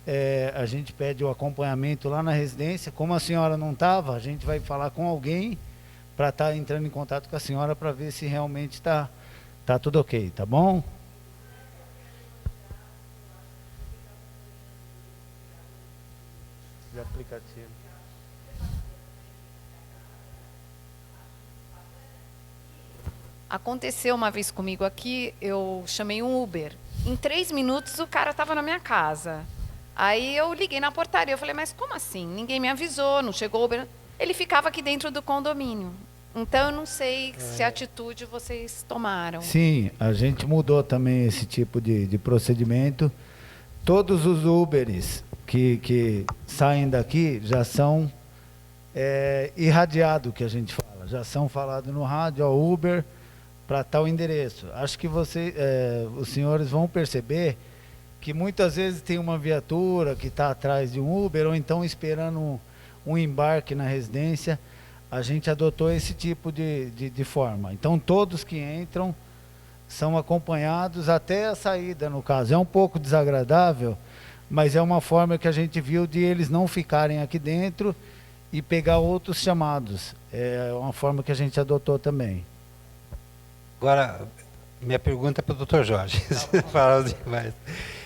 a gente pede o acompanhamento lá na residência. Como a senhora não estava, a gente vai falar com alguém para estar entrando em contato com a senhora para ver se realmente está tudo ok, tá bom? De aplicativo. Aconteceu uma vez comigo aqui, eu chamei um Uber. Em 3 minutos o cara estava na minha casa. Aí eu liguei na portaria, eu falei, mas como assim? Ninguém me avisou, não chegou o Uber. Ele ficava aqui dentro do condomínio. Então eu não sei se atitude vocês tomaram. Sim, a gente mudou também esse tipo de procedimento. Todos os Uberes que saem daqui já são irradiados, que a gente fala. Já são falados no rádio, ó, Uber para tal endereço. Acho que os senhores vão perceber que muitas vezes tem uma viatura que está atrás de um Uber ou então esperando um embarque na residência. A gente adotou esse tipo de forma. Então todos que entram são acompanhados até a saída, no caso. É um pouco desagradável, mas é uma forma que a gente viu de eles não ficarem aqui dentro e pegar outros chamados. É uma forma que a gente adotou também. Agora, minha pergunta é para o Dr. Jorge. Fala demais.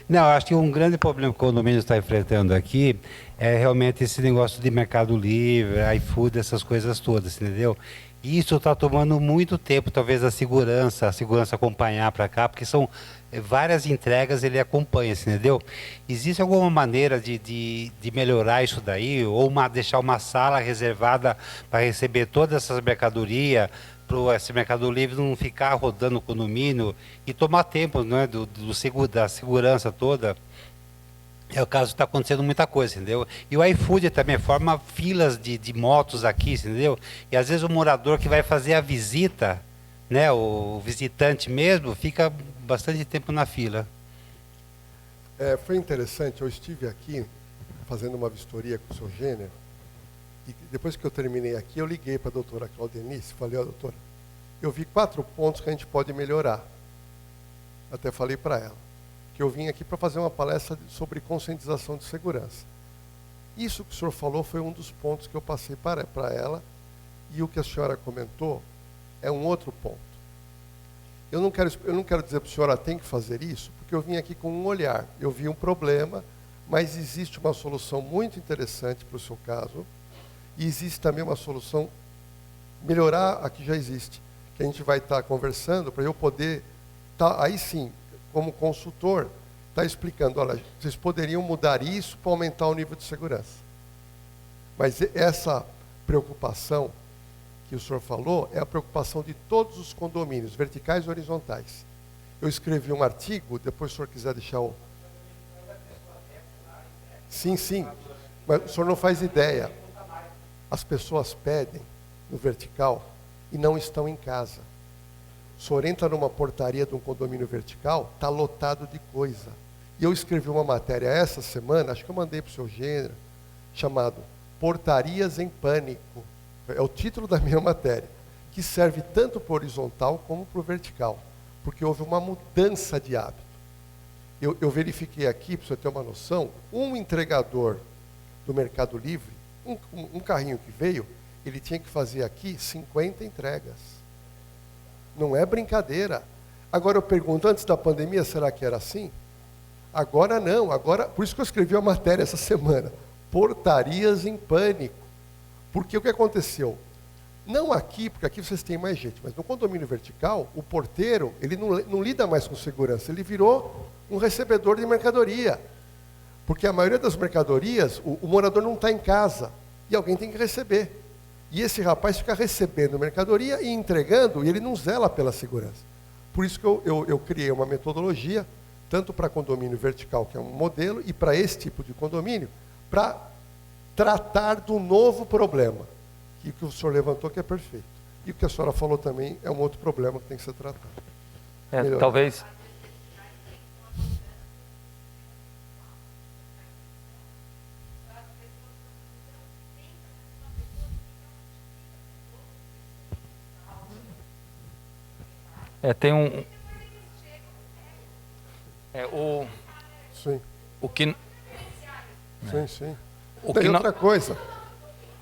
Não, acho que um grande problema que o condomínio está enfrentando aqui é realmente esse negócio de Mercado Livre, iFood, essas coisas todas, entendeu? E isso está tomando muito tempo, talvez a segurança acompanhar para cá, porque são várias entregas, ele acompanha, entendeu? Existe alguma maneira de melhorar isso daí, ou deixar uma sala reservada para receber todas essas mercadorias, para esse Mercado Livre não ficar rodando o condomínio e tomar tempo, né, da segurança toda? É o caso, está acontecendo muita coisa, entendeu? E o iFood também forma filas de motos aqui, entendeu? E às vezes o morador que vai fazer a visita, né, o visitante mesmo, fica bastante tempo na fila. Foi interessante, eu estive aqui fazendo uma vistoria com o seu Gênero, e depois que eu terminei aqui, eu liguei para a doutora Claudenice e falei, ó, doutora, eu vi 4 pontos que a gente pode melhorar. Até falei para ela que eu vim aqui para fazer uma palestra sobre conscientização de segurança. Isso que o senhor falou foi um dos pontos que eu passei para ela, e o que a senhora comentou é um outro ponto. Eu não quero dizer para a senhora tem que fazer isso, porque eu vim aqui com um olhar. Eu vi um problema, mas existe uma solução muito interessante para o seu caso, e existe também uma solução, melhorar a que já existe, que a gente vai estar conversando para eu poder, aí sim, como consultor, estar explicando, olha, vocês poderiam mudar isso para aumentar o nível de segurança. Mas essa preocupação que o senhor falou é a preocupação de todos os condomínios, verticais e horizontais. Eu escrevi um artigo, depois se o senhor quiser deixar o... Sim, sim, mas o senhor não faz ideia. As pessoas pedem no vertical e não estão em casa. O senhor entra numa portaria de um condomínio vertical, está lotado de coisa. E eu escrevi uma matéria essa semana, acho que eu mandei para o seu Gênero, chamado Portarias em Pânico. É o título da minha matéria, que serve tanto para o horizontal como para o vertical, porque houve uma mudança de hábito. Eu verifiquei aqui, para você ter uma noção, um entregador do Mercado Livre, um carrinho que veio, ele tinha que fazer aqui 50 entregas. Não é brincadeira. Agora eu pergunto, antes da pandemia, será que era assim? Agora não, por isso que eu escrevi a matéria essa semana, Portarias em Pânico. Porque o que aconteceu? Não aqui, porque aqui vocês têm mais gente, mas no condomínio vertical, o porteiro, ele não lida mais com segurança, ele virou um recebedor de mercadoria. Porque a maioria das mercadorias, o morador não está em casa, e alguém tem que receber. E esse rapaz fica recebendo mercadoria e entregando, e ele não zela pela segurança. Por isso que eu criei uma metodologia, tanto para condomínio vertical, que é um modelo, e para esse tipo de condomínio, para tratar do novo problema, que o senhor levantou, que é perfeito. E o que a senhora falou também é um outro problema que tem que ser tratado. Talvez... tem um... Sim. O que... Sim, sim. O Tem que outra coisa.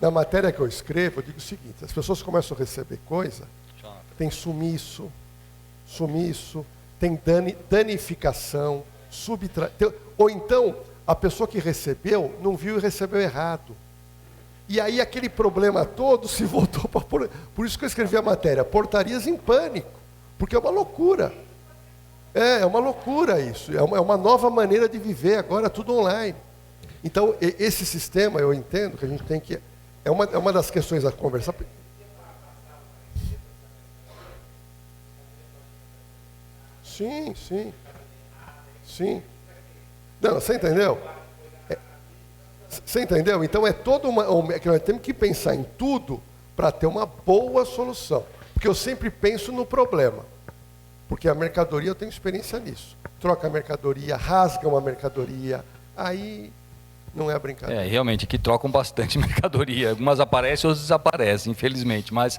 Na matéria que eu escrevo, eu digo o seguinte, as pessoas começam a receber coisa, tem sumiço, tem danificação, ou então a pessoa que recebeu não viu e recebeu errado. E aí aquele problema todo se voltou para... Por isso que eu escrevi a matéria, portarias em pânico, porque é uma loucura. É uma loucura isso, é uma nova maneira de viver, agora tudo online. Então, esse sistema, eu entendo que a gente tem que... É uma das questões a conversar. Sim. Não, você entendeu? Você entendeu? Então é toda que nós temos que pensar em tudo para ter uma boa solução. Porque eu sempre penso no problema. Porque a mercadoria, eu tenho experiência nisso. Troca a mercadoria, rasga uma mercadoria, aí não é brincadeira. Realmente, aqui trocam bastante mercadoria. Algumas aparecem, outras desaparecem, infelizmente. Mas,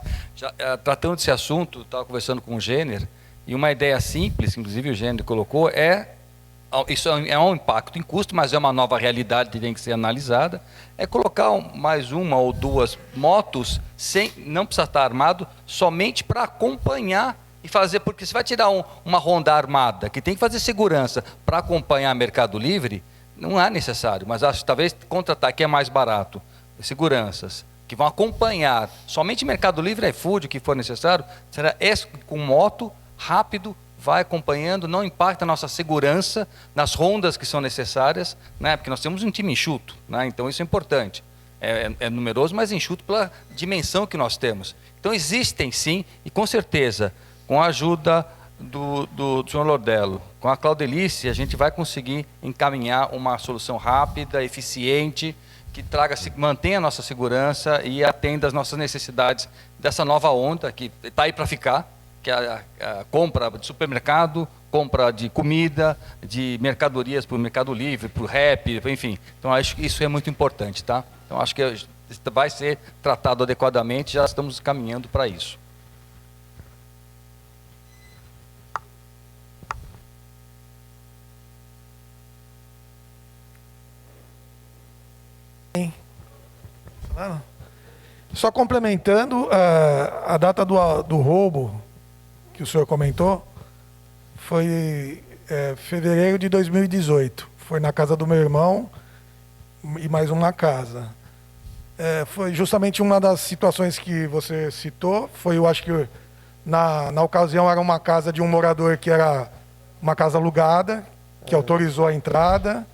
tratando desse assunto, estava conversando com o Jenner, e uma ideia simples, inclusive o Jenner colocou, isso é um impacto em custo, mas é uma nova realidade que tem que ser analisada, é colocar mais uma ou duas motos, não precisa estar armado, somente para acompanhar e fazer, porque você vai tirar uma Honda armada, que tem que fazer segurança para acompanhar Mercado Livre, não é necessário, mas acho que talvez contratar, que é mais barato, seguranças, que vão acompanhar, somente Mercado Livre, iFood, o que for necessário, será com moto, rápido, vai acompanhando, não impacta a nossa segurança nas rondas que são necessárias, né? Porque nós temos um time enxuto, né? Então isso é importante. É numeroso, mas enxuto pela dimensão que nós temos. Então existem sim, e com certeza, com a ajuda do senhor Lordello, com a Claudelice, a gente vai conseguir encaminhar uma solução rápida, eficiente, que mantenha a nossa segurança e atenda às nossas necessidades dessa nova onda que está aí para ficar, que é a compra de supermercado, compra de comida, de mercadorias para o Mercado Livre, para o Rap, enfim. Então, acho que isso é muito importante, tá? Então, acho que vai ser tratado adequadamente, já estamos caminhando para isso. Só complementando, a data do roubo que o senhor comentou foi fevereiro de 2018. Foi na casa do meu irmão e mais uma casa. Foi justamente uma das situações que você citou. Eu acho que na ocasião era uma casa de um morador que era uma casa alugada, que autorizou a entrada.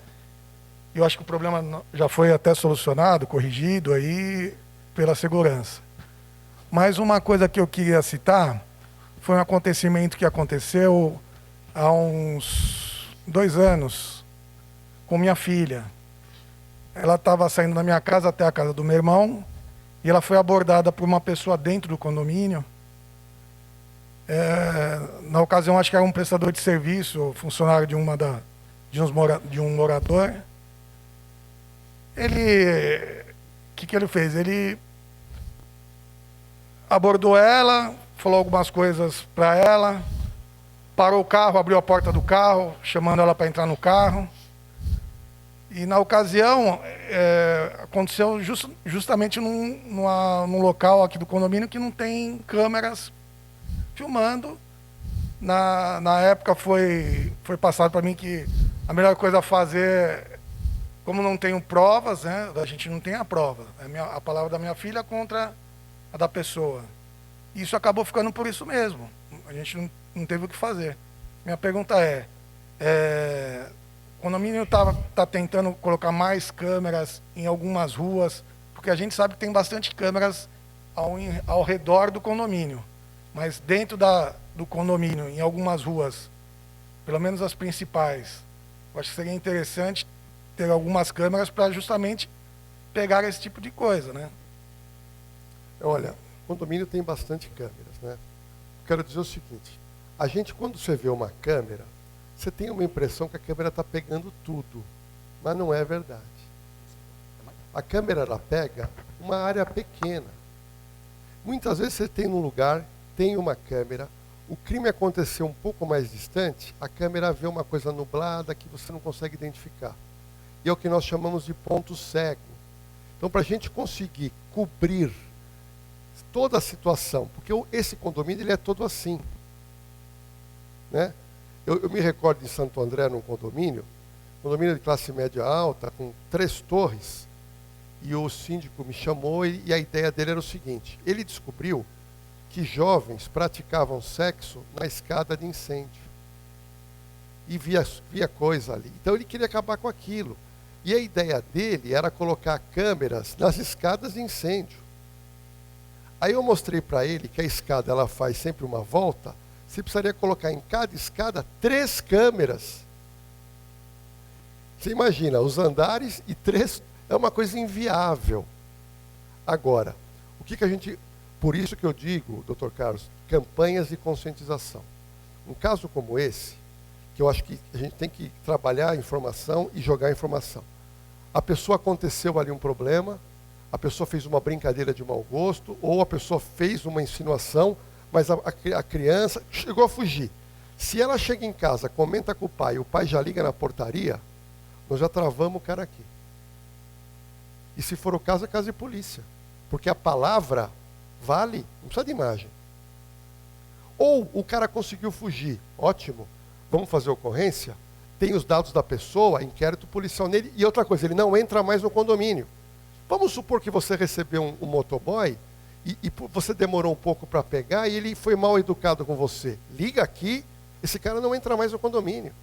Eu acho que o problema já foi até solucionado, corrigido aí pela segurança. Mas uma coisa que eu queria citar foi um acontecimento que aconteceu há uns 2 anos com minha filha. Ela estava saindo da minha casa até a casa do meu irmão e ela foi abordada por uma pessoa dentro do condomínio. Na ocasião, acho que era um prestador de serviço, funcionário de um morador. O que ele fez? Ele abordou ela, falou algumas coisas para ela, parou o carro, abriu a porta do carro, chamando ela para entrar no carro. E na ocasião, aconteceu justamente num local aqui do condomínio que não tem câmeras filmando. Na época foi passado para mim que a melhor coisa a fazer, como não tenho provas, né, a gente não tem a prova, a palavra da minha filha contra a da pessoa. Isso acabou ficando por isso mesmo. A gente não teve o que fazer. Minha pergunta o condomínio está tentando colocar mais câmeras em algumas ruas, porque a gente sabe que tem bastante câmeras ao redor do condomínio, mas dentro do condomínio, em algumas ruas, pelo menos as principais, eu acho que seria interessante ter algumas câmeras para justamente pegar esse tipo de coisa, né? Olha, o condomínio tem bastante câmeras, né? Quero dizer o seguinte, a gente, quando você vê uma câmera, você tem uma impressão que a câmera está pegando tudo, mas não é verdade. A câmera, ela pega uma área pequena. Muitas vezes você tem num lugar, tem uma câmera, o crime aconteceu um pouco mais distante, a câmera vê uma coisa nublada que você não consegue identificar. e é o que nós chamamos de ponto cego. Então, para a gente conseguir cobrir toda a situação, porque esse condomínio ele é todo assim, né? Eu me recordo em Santo André, num condomínio de classe média alta, com 3 torres, e o síndico me chamou e a ideia dele era o seguinte: ele descobriu que jovens praticavam sexo na escada de incêndio. E via coisa ali. Então ele queria acabar com aquilo. E a ideia dele era colocar câmeras nas escadas de incêndio. Aí eu mostrei para ele que a escada ela faz sempre uma volta. Você precisaria colocar em cada escada 3 câmeras. Você imagina, os andares e 3, é uma coisa inviável. Agora, o que a gente... Por isso que eu digo, Dr. Carlos, campanhas de conscientização. Um caso como esse, que eu acho que a gente tem que trabalhar a informação e jogar a informação. A pessoa aconteceu ali um problema, a pessoa fez uma brincadeira de mau gosto, ou a pessoa fez uma insinuação, mas a criança chegou a fugir. Se ela chega em casa, comenta com o pai já liga na portaria, nós já travamos o cara aqui. E se for o caso, é caso de polícia. Porque a palavra vale, não precisa de imagem. Ou o cara conseguiu fugir, ótimo, vamos fazer ocorrência, tem os dados da pessoa, inquérito policial nele, e outra coisa, ele não entra mais no condomínio. Vamos supor que você recebeu um motoboy, e você demorou um pouco para pegar, e ele foi mal educado com você. Liga aqui, esse cara não entra mais no condomínio.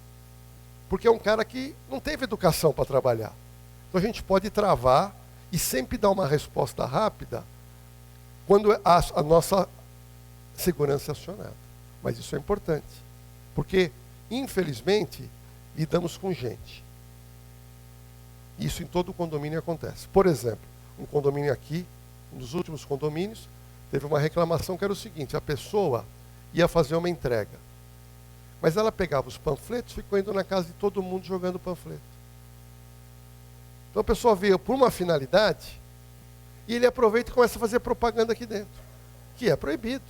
Porque é um cara que não teve educação para trabalhar. Então a gente pode travar e sempre dar uma resposta rápida quando a nossa segurança é acionada. Mas isso é importante. Porque, infelizmente, lidamos com gente. Isso em todo condomínio acontece. Por exemplo, um condomínio aqui, um dos últimos condomínios, teve uma reclamação que era o seguinte: a pessoa ia fazer uma entrega, mas ela pegava os panfletos e ficou indo na casa de todo mundo jogando panfleto. Então a pessoa veio por uma finalidade e ele aproveita e começa a fazer propaganda aqui dentro, que é proibido.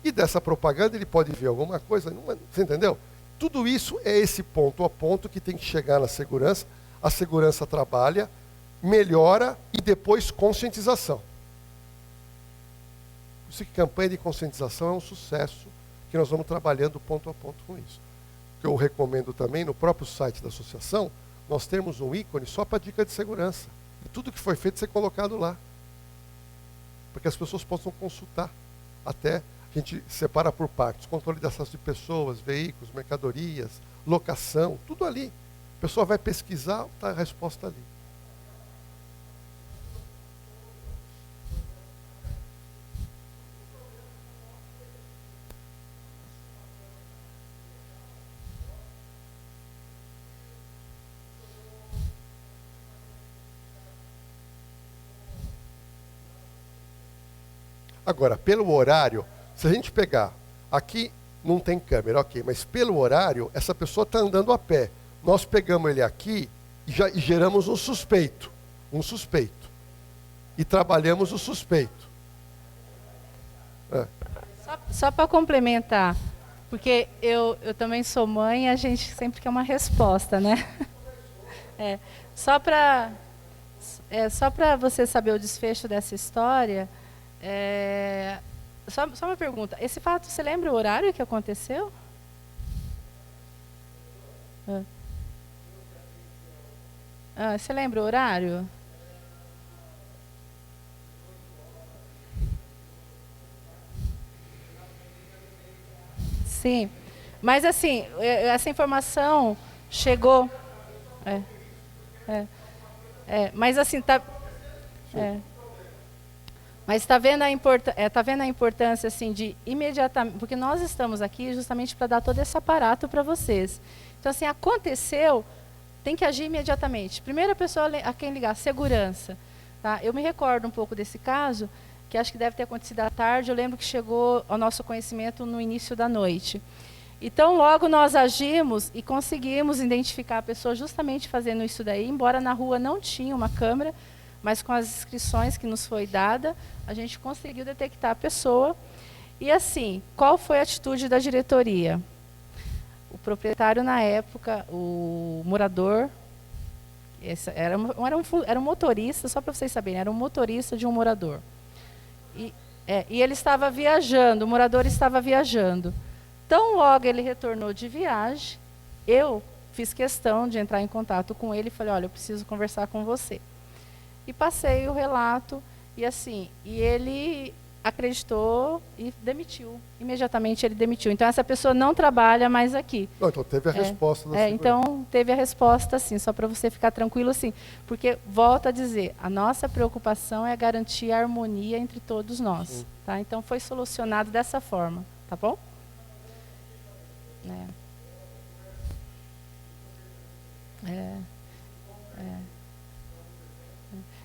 E dessa propaganda ele pode ver alguma coisa, você entendeu? Tudo isso é esse ponto a ponto que tem que chegar na segurança. A segurança trabalha, melhora e depois conscientização. Por isso que campanha de conscientização é um sucesso, que nós vamos trabalhando ponto a ponto com isso. O que eu recomendo também, no próprio site da associação, nós temos um ícone só para dica de segurança. E tudo que foi feito ser colocado lá. Para que as pessoas possam consultar. Até a gente separa por partes: controle de acesso de pessoas, veículos, mercadorias, locação, tudo ali. A pessoa vai pesquisar, está a resposta ali. Agora, pelo horário, se a gente pegar, aqui não tem câmera, ok, mas pelo horário, essa pessoa está andando a pé. Nós pegamos ele aqui e geramos um suspeito. E trabalhamos o suspeito. Só para complementar, porque eu também sou mãe e a gente sempre quer uma resposta, né? Só para você saber o desfecho dessa história, só uma pergunta. Esse fato, você lembra o horário que aconteceu? Você lembra o horário? Sim. Mas assim, essa informação chegou. Mas assim, mas está vendo a importância assim de imediatamente, porque nós estamos aqui justamente para dar todo esse aparato para vocês. Então assim, aconteceu, tem que agir imediatamente. Primeira pessoa a quem ligar, segurança. Tá? Eu me recordo um pouco desse caso, que acho que deve ter acontecido à tarde. Eu lembro que chegou ao nosso conhecimento no início da noite. Então, logo nós agimos e conseguimos identificar a pessoa justamente fazendo isso daí, embora na rua não tinha uma câmera, mas com as inscrições que nos foi dada, a gente conseguiu detectar a pessoa. E assim, qual foi a atitude da diretoria? O proprietário na época, o morador, Era um motorista, só para vocês saberem, era um motorista de um morador. E ele estava viajando, o morador estava viajando. Tão logo ele retornou de viagem, eu fiz questão de entrar em contato com ele e falei, olha, eu preciso conversar com você. E passei o relato, e ele acreditou e demitiu. Imediatamente ele demitiu. Então, essa pessoa não trabalha mais aqui. Não, então teve a resposta da segurança. Então, teve a resposta, sim, só para você ficar tranquilo, sim. Porque, volto a dizer, a nossa preocupação é garantir a harmonia entre todos nós. Tá? Então, foi solucionado dessa forma. Tá bom?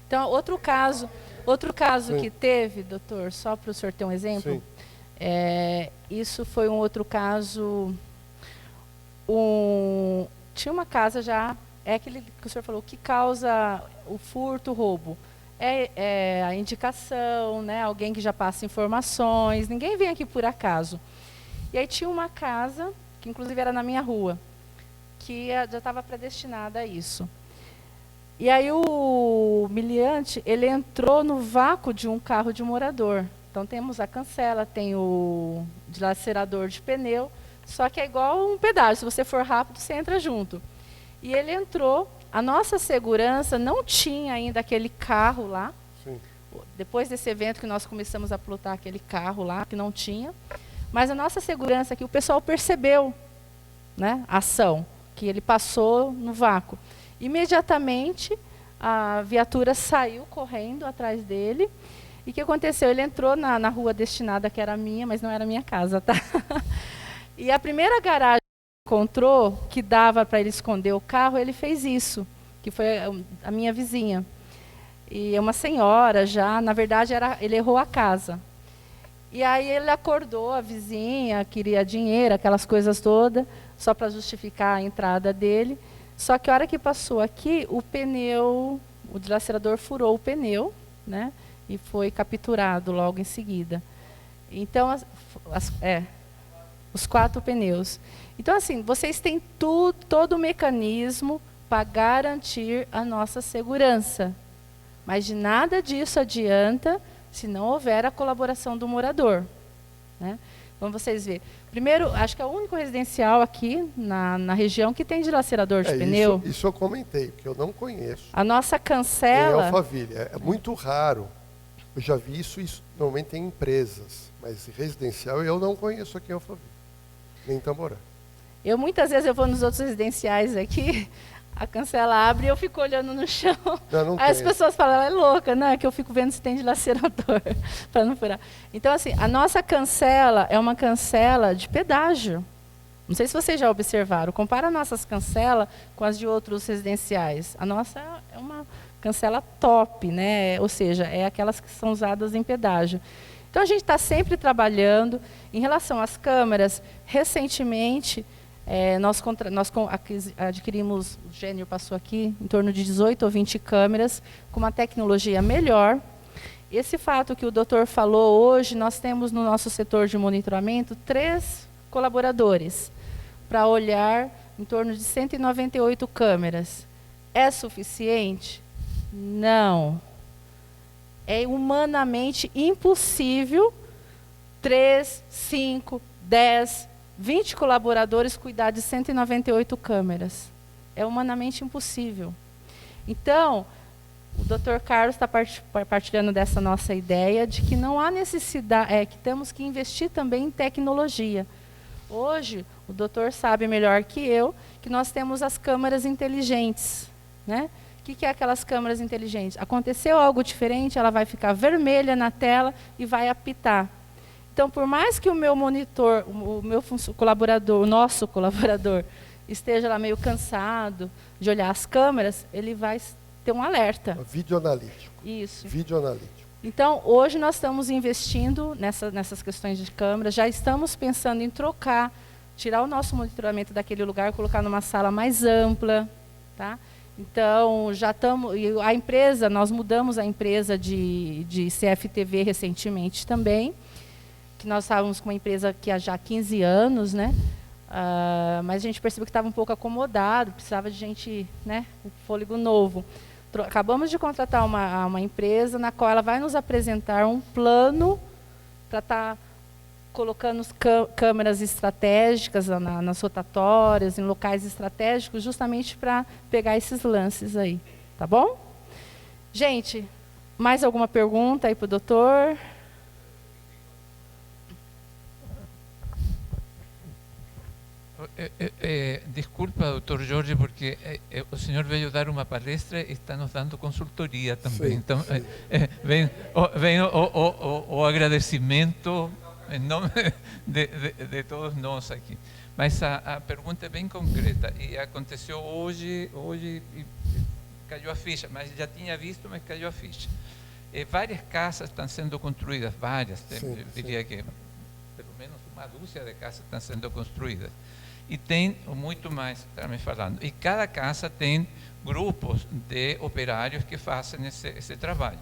Então, outro caso que teve, doutor, só para o senhor ter um exemplo, isso foi um outro caso, tinha uma casa já, é aquele que o senhor falou, que causa o furto, o roubo. É a indicação, né, alguém que já passa informações, ninguém vem aqui por acaso. E aí tinha uma casa, que inclusive era na minha rua, que já estava predestinada a isso. E aí o miliante, ele entrou no vácuo de um carro de morador. Então temos a cancela, tem o dilacerador de pneu, só que é igual um pedágio, se você for rápido, você entra junto. E ele entrou, a nossa segurança não tinha ainda aquele carro lá. Sim. Depois desse evento que nós começamos a plotar aquele carro lá, que não tinha. Mas a nossa segurança aqui, o pessoal percebeu, né, a ação, que ele passou no vácuo. Imediatamente, a viatura saiu correndo atrás dele. E o que aconteceu? Ele entrou na rua destinada, que era minha, mas não era minha casa, tá? E a primeira garagem que ele encontrou, que dava para ele esconder o carro, ele fez isso, que foi a minha vizinha. E é uma senhora já, na verdade, ele errou a casa. E aí ele acordou a vizinha, queria dinheiro, aquelas coisas todas, só para justificar a entrada dele. Só que a hora que passou aqui, o dilacerador furou o pneu, né? E foi capturado logo em seguida. Então, os 4 pneus. Então, assim, vocês têm todo o mecanismo para garantir a nossa segurança. Mas de nada disso adianta se não houver a colaboração do morador, né? Vamos vocês verem. Primeiro, acho que é o único residencial aqui na região que tem dilacerador de pneu. Isso eu comentei, porque eu não conheço. A nossa cancela... Em Alphaville, é muito raro. Eu já vi isso normalmente tem empresas, mas residencial eu não conheço aqui em Alphaville, nem em Tamboré. Muitas vezes eu vou nos outros residenciais aqui, a cancela abre e eu fico olhando no chão. Não Aí as pessoas falam, ela é louca, né? Que eu fico vendo se tem dilacerador, para não furar. Então, assim, a nossa cancela é uma cancela de pedágio. Não sei se vocês já observaram. Compara nossas cancelas com as de outros residenciais. A nossa é uma cancela top, né? Ou seja, é aquelas que são usadas em pedágio. Então, a gente está sempre trabalhando. Em relação às câmeras, recentemente... nós adquirimos, o Gênio passou aqui, em torno de 18 ou 20 câmeras, com uma tecnologia melhor. Esse fato que o doutor falou hoje, nós temos no nosso setor de monitoramento 3 colaboradores para olhar em torno de 198 câmeras. É suficiente? Não. É humanamente impossível 3, 5, 10, 20 colaboradores cuidar de 198 câmeras. É humanamente impossível. Então, o Dr. Carlos está partilhando dessa nossa ideia de que não há necessidade, que temos que investir também em tecnologia. Hoje, o doutor sabe melhor que eu que nós temos as câmeras inteligentes, né? O que é aquelas câmeras inteligentes? Aconteceu algo diferente, ela vai ficar vermelha na tela e vai apitar. Então, por mais que o meu monitor, o meu colaborador, o nosso colaborador, esteja lá meio cansado de olhar as câmeras, ele vai ter um alerta. Vídeo analítico. Isso. Vídeo analítico. Então, hoje nós estamos investindo nessas questões de câmeras, já estamos pensando em tirar o nosso monitoramento daquele lugar, colocar numa sala mais ampla, tá? Então, já estamos... A empresa, nós mudamos a empresa de CFTV recentemente também, que nós estávamos com uma empresa que há já 15 anos, né? mas a gente percebeu que estava um pouco acomodado, precisava de gente, né, com fôlego novo. Acabamos de contratar uma empresa na qual ela vai nos apresentar um plano para estar colocando câmeras estratégicas nas rotatórias, em locais estratégicos, justamente para pegar esses lances aí. Tá bom? Gente, mais alguma pergunta aí para o doutor? Desculpa, doutor Jorge, porque o senhor veio dar uma palestra e está nos dando consultoria também. Sim, então, vem o agradecimento em nome de todos nós aqui. Mas a pergunta é bem concreta e aconteceu hoje e caiu a ficha, mas já tinha visto, mas caiu a ficha. Várias casas estão sendo construídas, eu diria que pelo menos uma dúzia de casas estão sendo construídas. E tem muito mais, está me falando. E cada casa tem grupos de operários que fazem esse trabalho.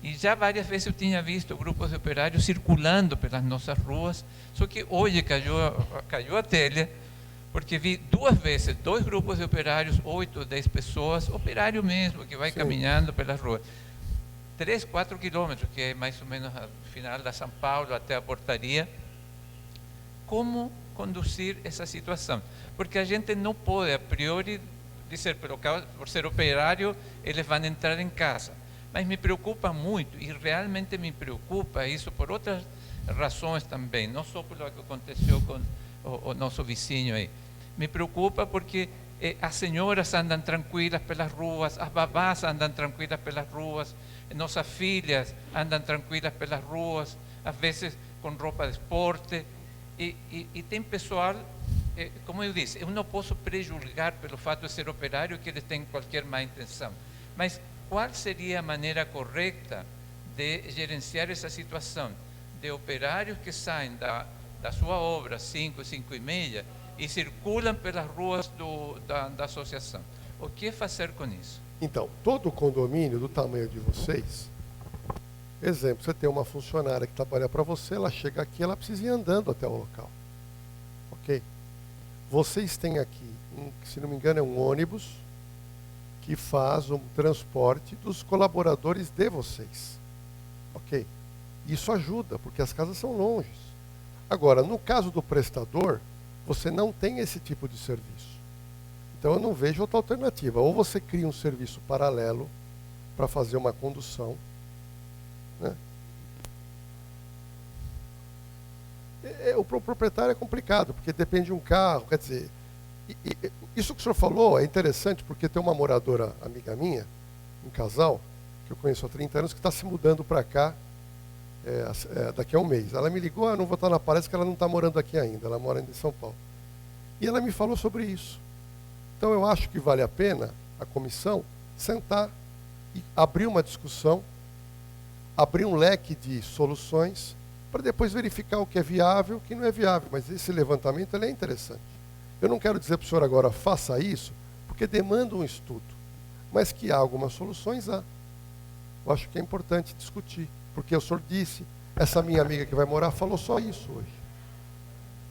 E já várias vezes eu tinha visto grupos de operários circulando pelas nossas ruas, só que hoje caiu a telha, porque vi 2 vezes 2 grupos de operários, 8 ou 10 pessoas, operário mesmo, que vai caminhando pelas ruas. 3, 4 quilômetros, que é mais ou menos ao final da São Paulo até a portaria. Como conduzir essa situação? Porque a gente não pode, a priori, dizer, por ser operário, eles vão entrar em casa. Mas me preocupa muito, e realmente me preocupa isso por outras razões também, não só pelo que aconteceu com o nosso vizinho aí. Me preocupa porque as senhoras andam tranquilas pelas ruas, as babás andam tranquilas pelas ruas, nossas filhas andam tranquilas pelas ruas, às vezes com roupa de esporte, e tem pessoal, como eu disse, eu não posso prejulgar pelo fato de ser operário que eles têm qualquer má intenção, mas qual seria a maneira correta de gerenciar essa situação de operários que saem da sua obra 5, 5:30 e circulam pelas ruas da associação? O que fazer com isso? Então, todo condomínio do tamanho de vocês, exemplo, você tem uma funcionária que trabalha para você, ela chega aqui, ela precisa ir andando até o local. Ok? Vocês têm aqui, se não me engano, é um ônibus que faz um transporte dos colaboradores de vocês. Ok? Isso ajuda, porque as casas são longe. Agora, no caso do prestador, você não tem esse tipo de serviço. Então eu não vejo outra alternativa. Ou você cria um serviço paralelo para fazer uma condução, né? O proprietário é complicado, porque depende de um carro, quer dizer, isso que o senhor falou é interessante, porque tem uma moradora amiga minha, um casal, que eu conheço há 30 anos, que está se mudando para cá daqui a um mês. Ela me ligou, eu não vou estar na palestra, que ela não está morando aqui ainda, ela mora ainda em São Paulo. E ela me falou sobre isso. Então eu acho que vale a pena a comissão sentar e abrir uma discussão, abrir um leque de soluções, para depois verificar o que é viável e o que não é viável. Mas esse levantamento ele é interessante. Eu não quero dizer para o senhor agora, faça isso, porque demanda um estudo. Mas que há algumas soluções, há. Eu acho que é importante discutir. Porque o senhor disse, essa minha amiga que vai morar falou só isso hoje.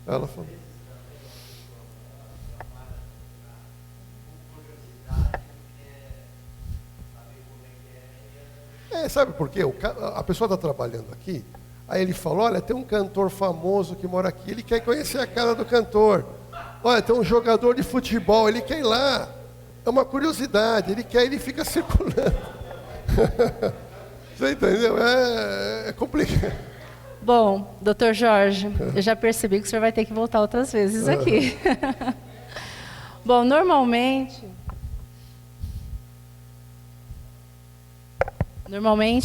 Ela falou. Sabe por quê? A pessoa está trabalhando aqui, aí ele falou, olha, tem um cantor famoso que mora aqui, ele quer conhecer a cara do cantor. Olha, tem um jogador de futebol, ele quer ir lá. É uma curiosidade, ele fica circulando. Você entendeu? É complicado. Bom, doutor Jorge, eu já percebi que o senhor vai ter que voltar outras vezes aqui. Bom, normalmente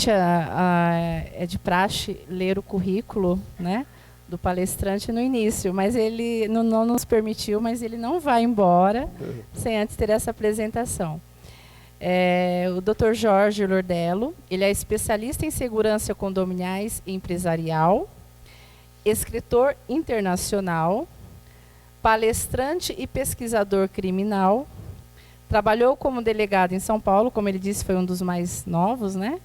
é de praxe ler o currículo, né, do palestrante no início, mas ele não nos permitiu, mas ele não vai embora sem antes ter essa apresentação. O Dr. Jorge Lordello, ele é especialista em segurança condominiais e empresarial, escritor internacional, palestrante e pesquisador criminal. Trabalhou como delegado em São Paulo, como ele disse, foi um dos mais novos, né?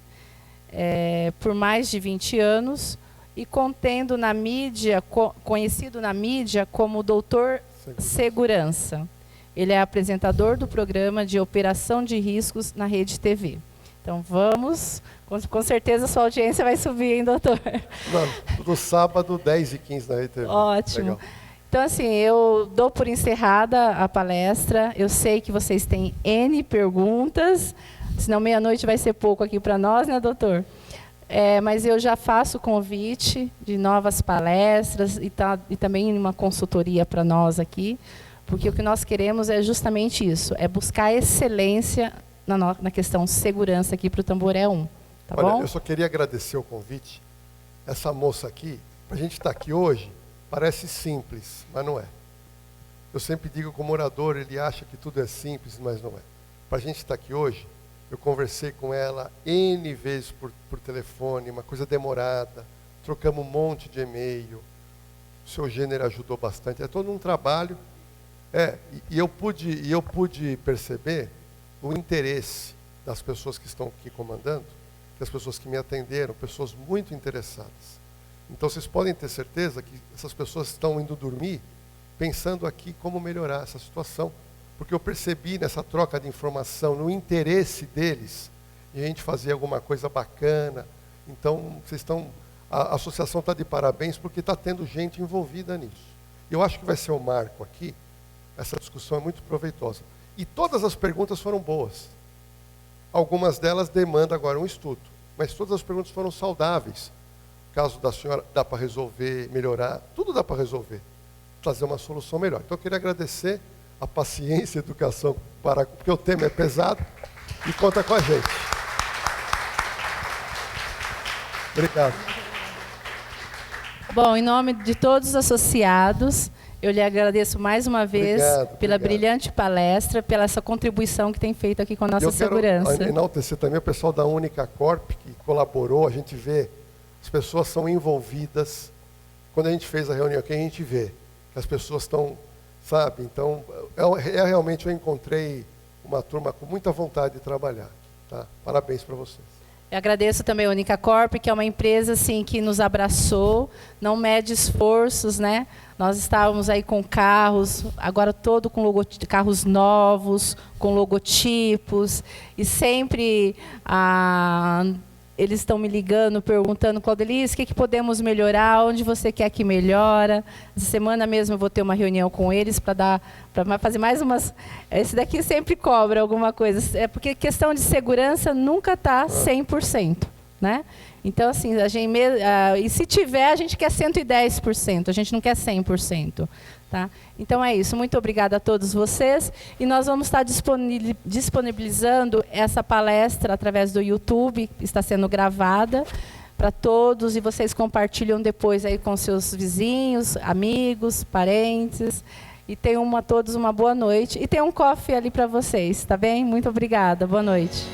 Por mais de 20 anos, e contendo na mídia, conhecido na mídia como Doutor Segurança. Ele é apresentador do programa de Operação de Riscos na Rede TV. Então vamos, com certeza sua audiência vai subir, hein, doutor? No sábado, 10h15 na Rede TV. Ótimo. Legal. Então, assim, eu dou por encerrada a palestra. Eu sei que vocês têm N perguntas, senão meia-noite vai ser pouco aqui para nós, né, doutor? Mas eu já faço o convite de novas palestras e também uma consultoria para nós aqui, porque o que nós queremos é justamente isso, é buscar excelência na questão segurança aqui para o Tamboré 1. Tá Olha, bom? eu só queria agradecer o convite. Essa moça aqui, a gente está aqui hoje, parece simples, mas não é. Eu sempre digo que o morador, ele acha que tudo é simples, mas não é. Para a gente estar aqui hoje, eu conversei com ela N vezes por telefone, uma coisa demorada, trocamos um monte de e-mail, o seu Gênero ajudou bastante, é todo um trabalho. E eu pude perceber o interesse das pessoas que estão aqui comandando, das pessoas que me atenderam, pessoas muito interessadas. Então vocês podem ter certeza que essas pessoas estão indo dormir pensando aqui como melhorar essa situação, porque eu percebi nessa troca de informação, no interesse deles, e a gente fazer alguma coisa bacana. Então a associação está de parabéns porque está tendo gente envolvida nisso. Eu acho que vai ser um marco aqui, essa discussão é muito proveitosa. E todas as perguntas foram boas. Algumas delas demandam agora um estudo, mas todas as perguntas foram saudáveis. O caso da senhora dá para resolver, melhorar, tudo dá para resolver, trazer uma solução melhor. Então eu queria agradecer a paciência e a educação, porque o tema é pesado e conta com a gente. Obrigado. Bom, em nome de todos os associados, eu lhe agradeço mais uma vez pela brilhante palestra, pela essa contribuição que tem feito aqui com a nossa segurança. Eu quero enaltecer também o pessoal da Única Corp, que colaborou, a gente vê, as pessoas são envolvidas. Quando a gente fez a reunião aqui, a gente vê que as pessoas estão, sabe? Então, realmente eu encontrei uma turma com muita vontade de trabalhar. Tá? Parabéns para vocês. Eu agradeço também a Única Corp, que é uma empresa assim, que nos abraçou, não mede esforços, né? Nós estávamos aí com carros, agora todo com carros novos, com logotipos, e sempre eles estão me ligando, perguntando, Claudelice, o que podemos melhorar, onde você quer que melhora. Essa semana mesmo eu vou ter uma reunião com eles para fazer mais umas... Esse daqui sempre cobra alguma coisa, porque questão de segurança nunca está 100%, né? Então, assim, e se tiver, a gente quer 110%, a gente não quer 100%. Tá? Então é isso, muito obrigada a todos vocês, e nós vamos estar disponibilizando essa palestra através do YouTube, está sendo gravada para todos, e vocês compartilham depois aí com seus vizinhos, amigos, parentes, e tenham a todos uma boa noite, e tem um coffee ali para vocês, tá bem? Muito obrigada, boa noite.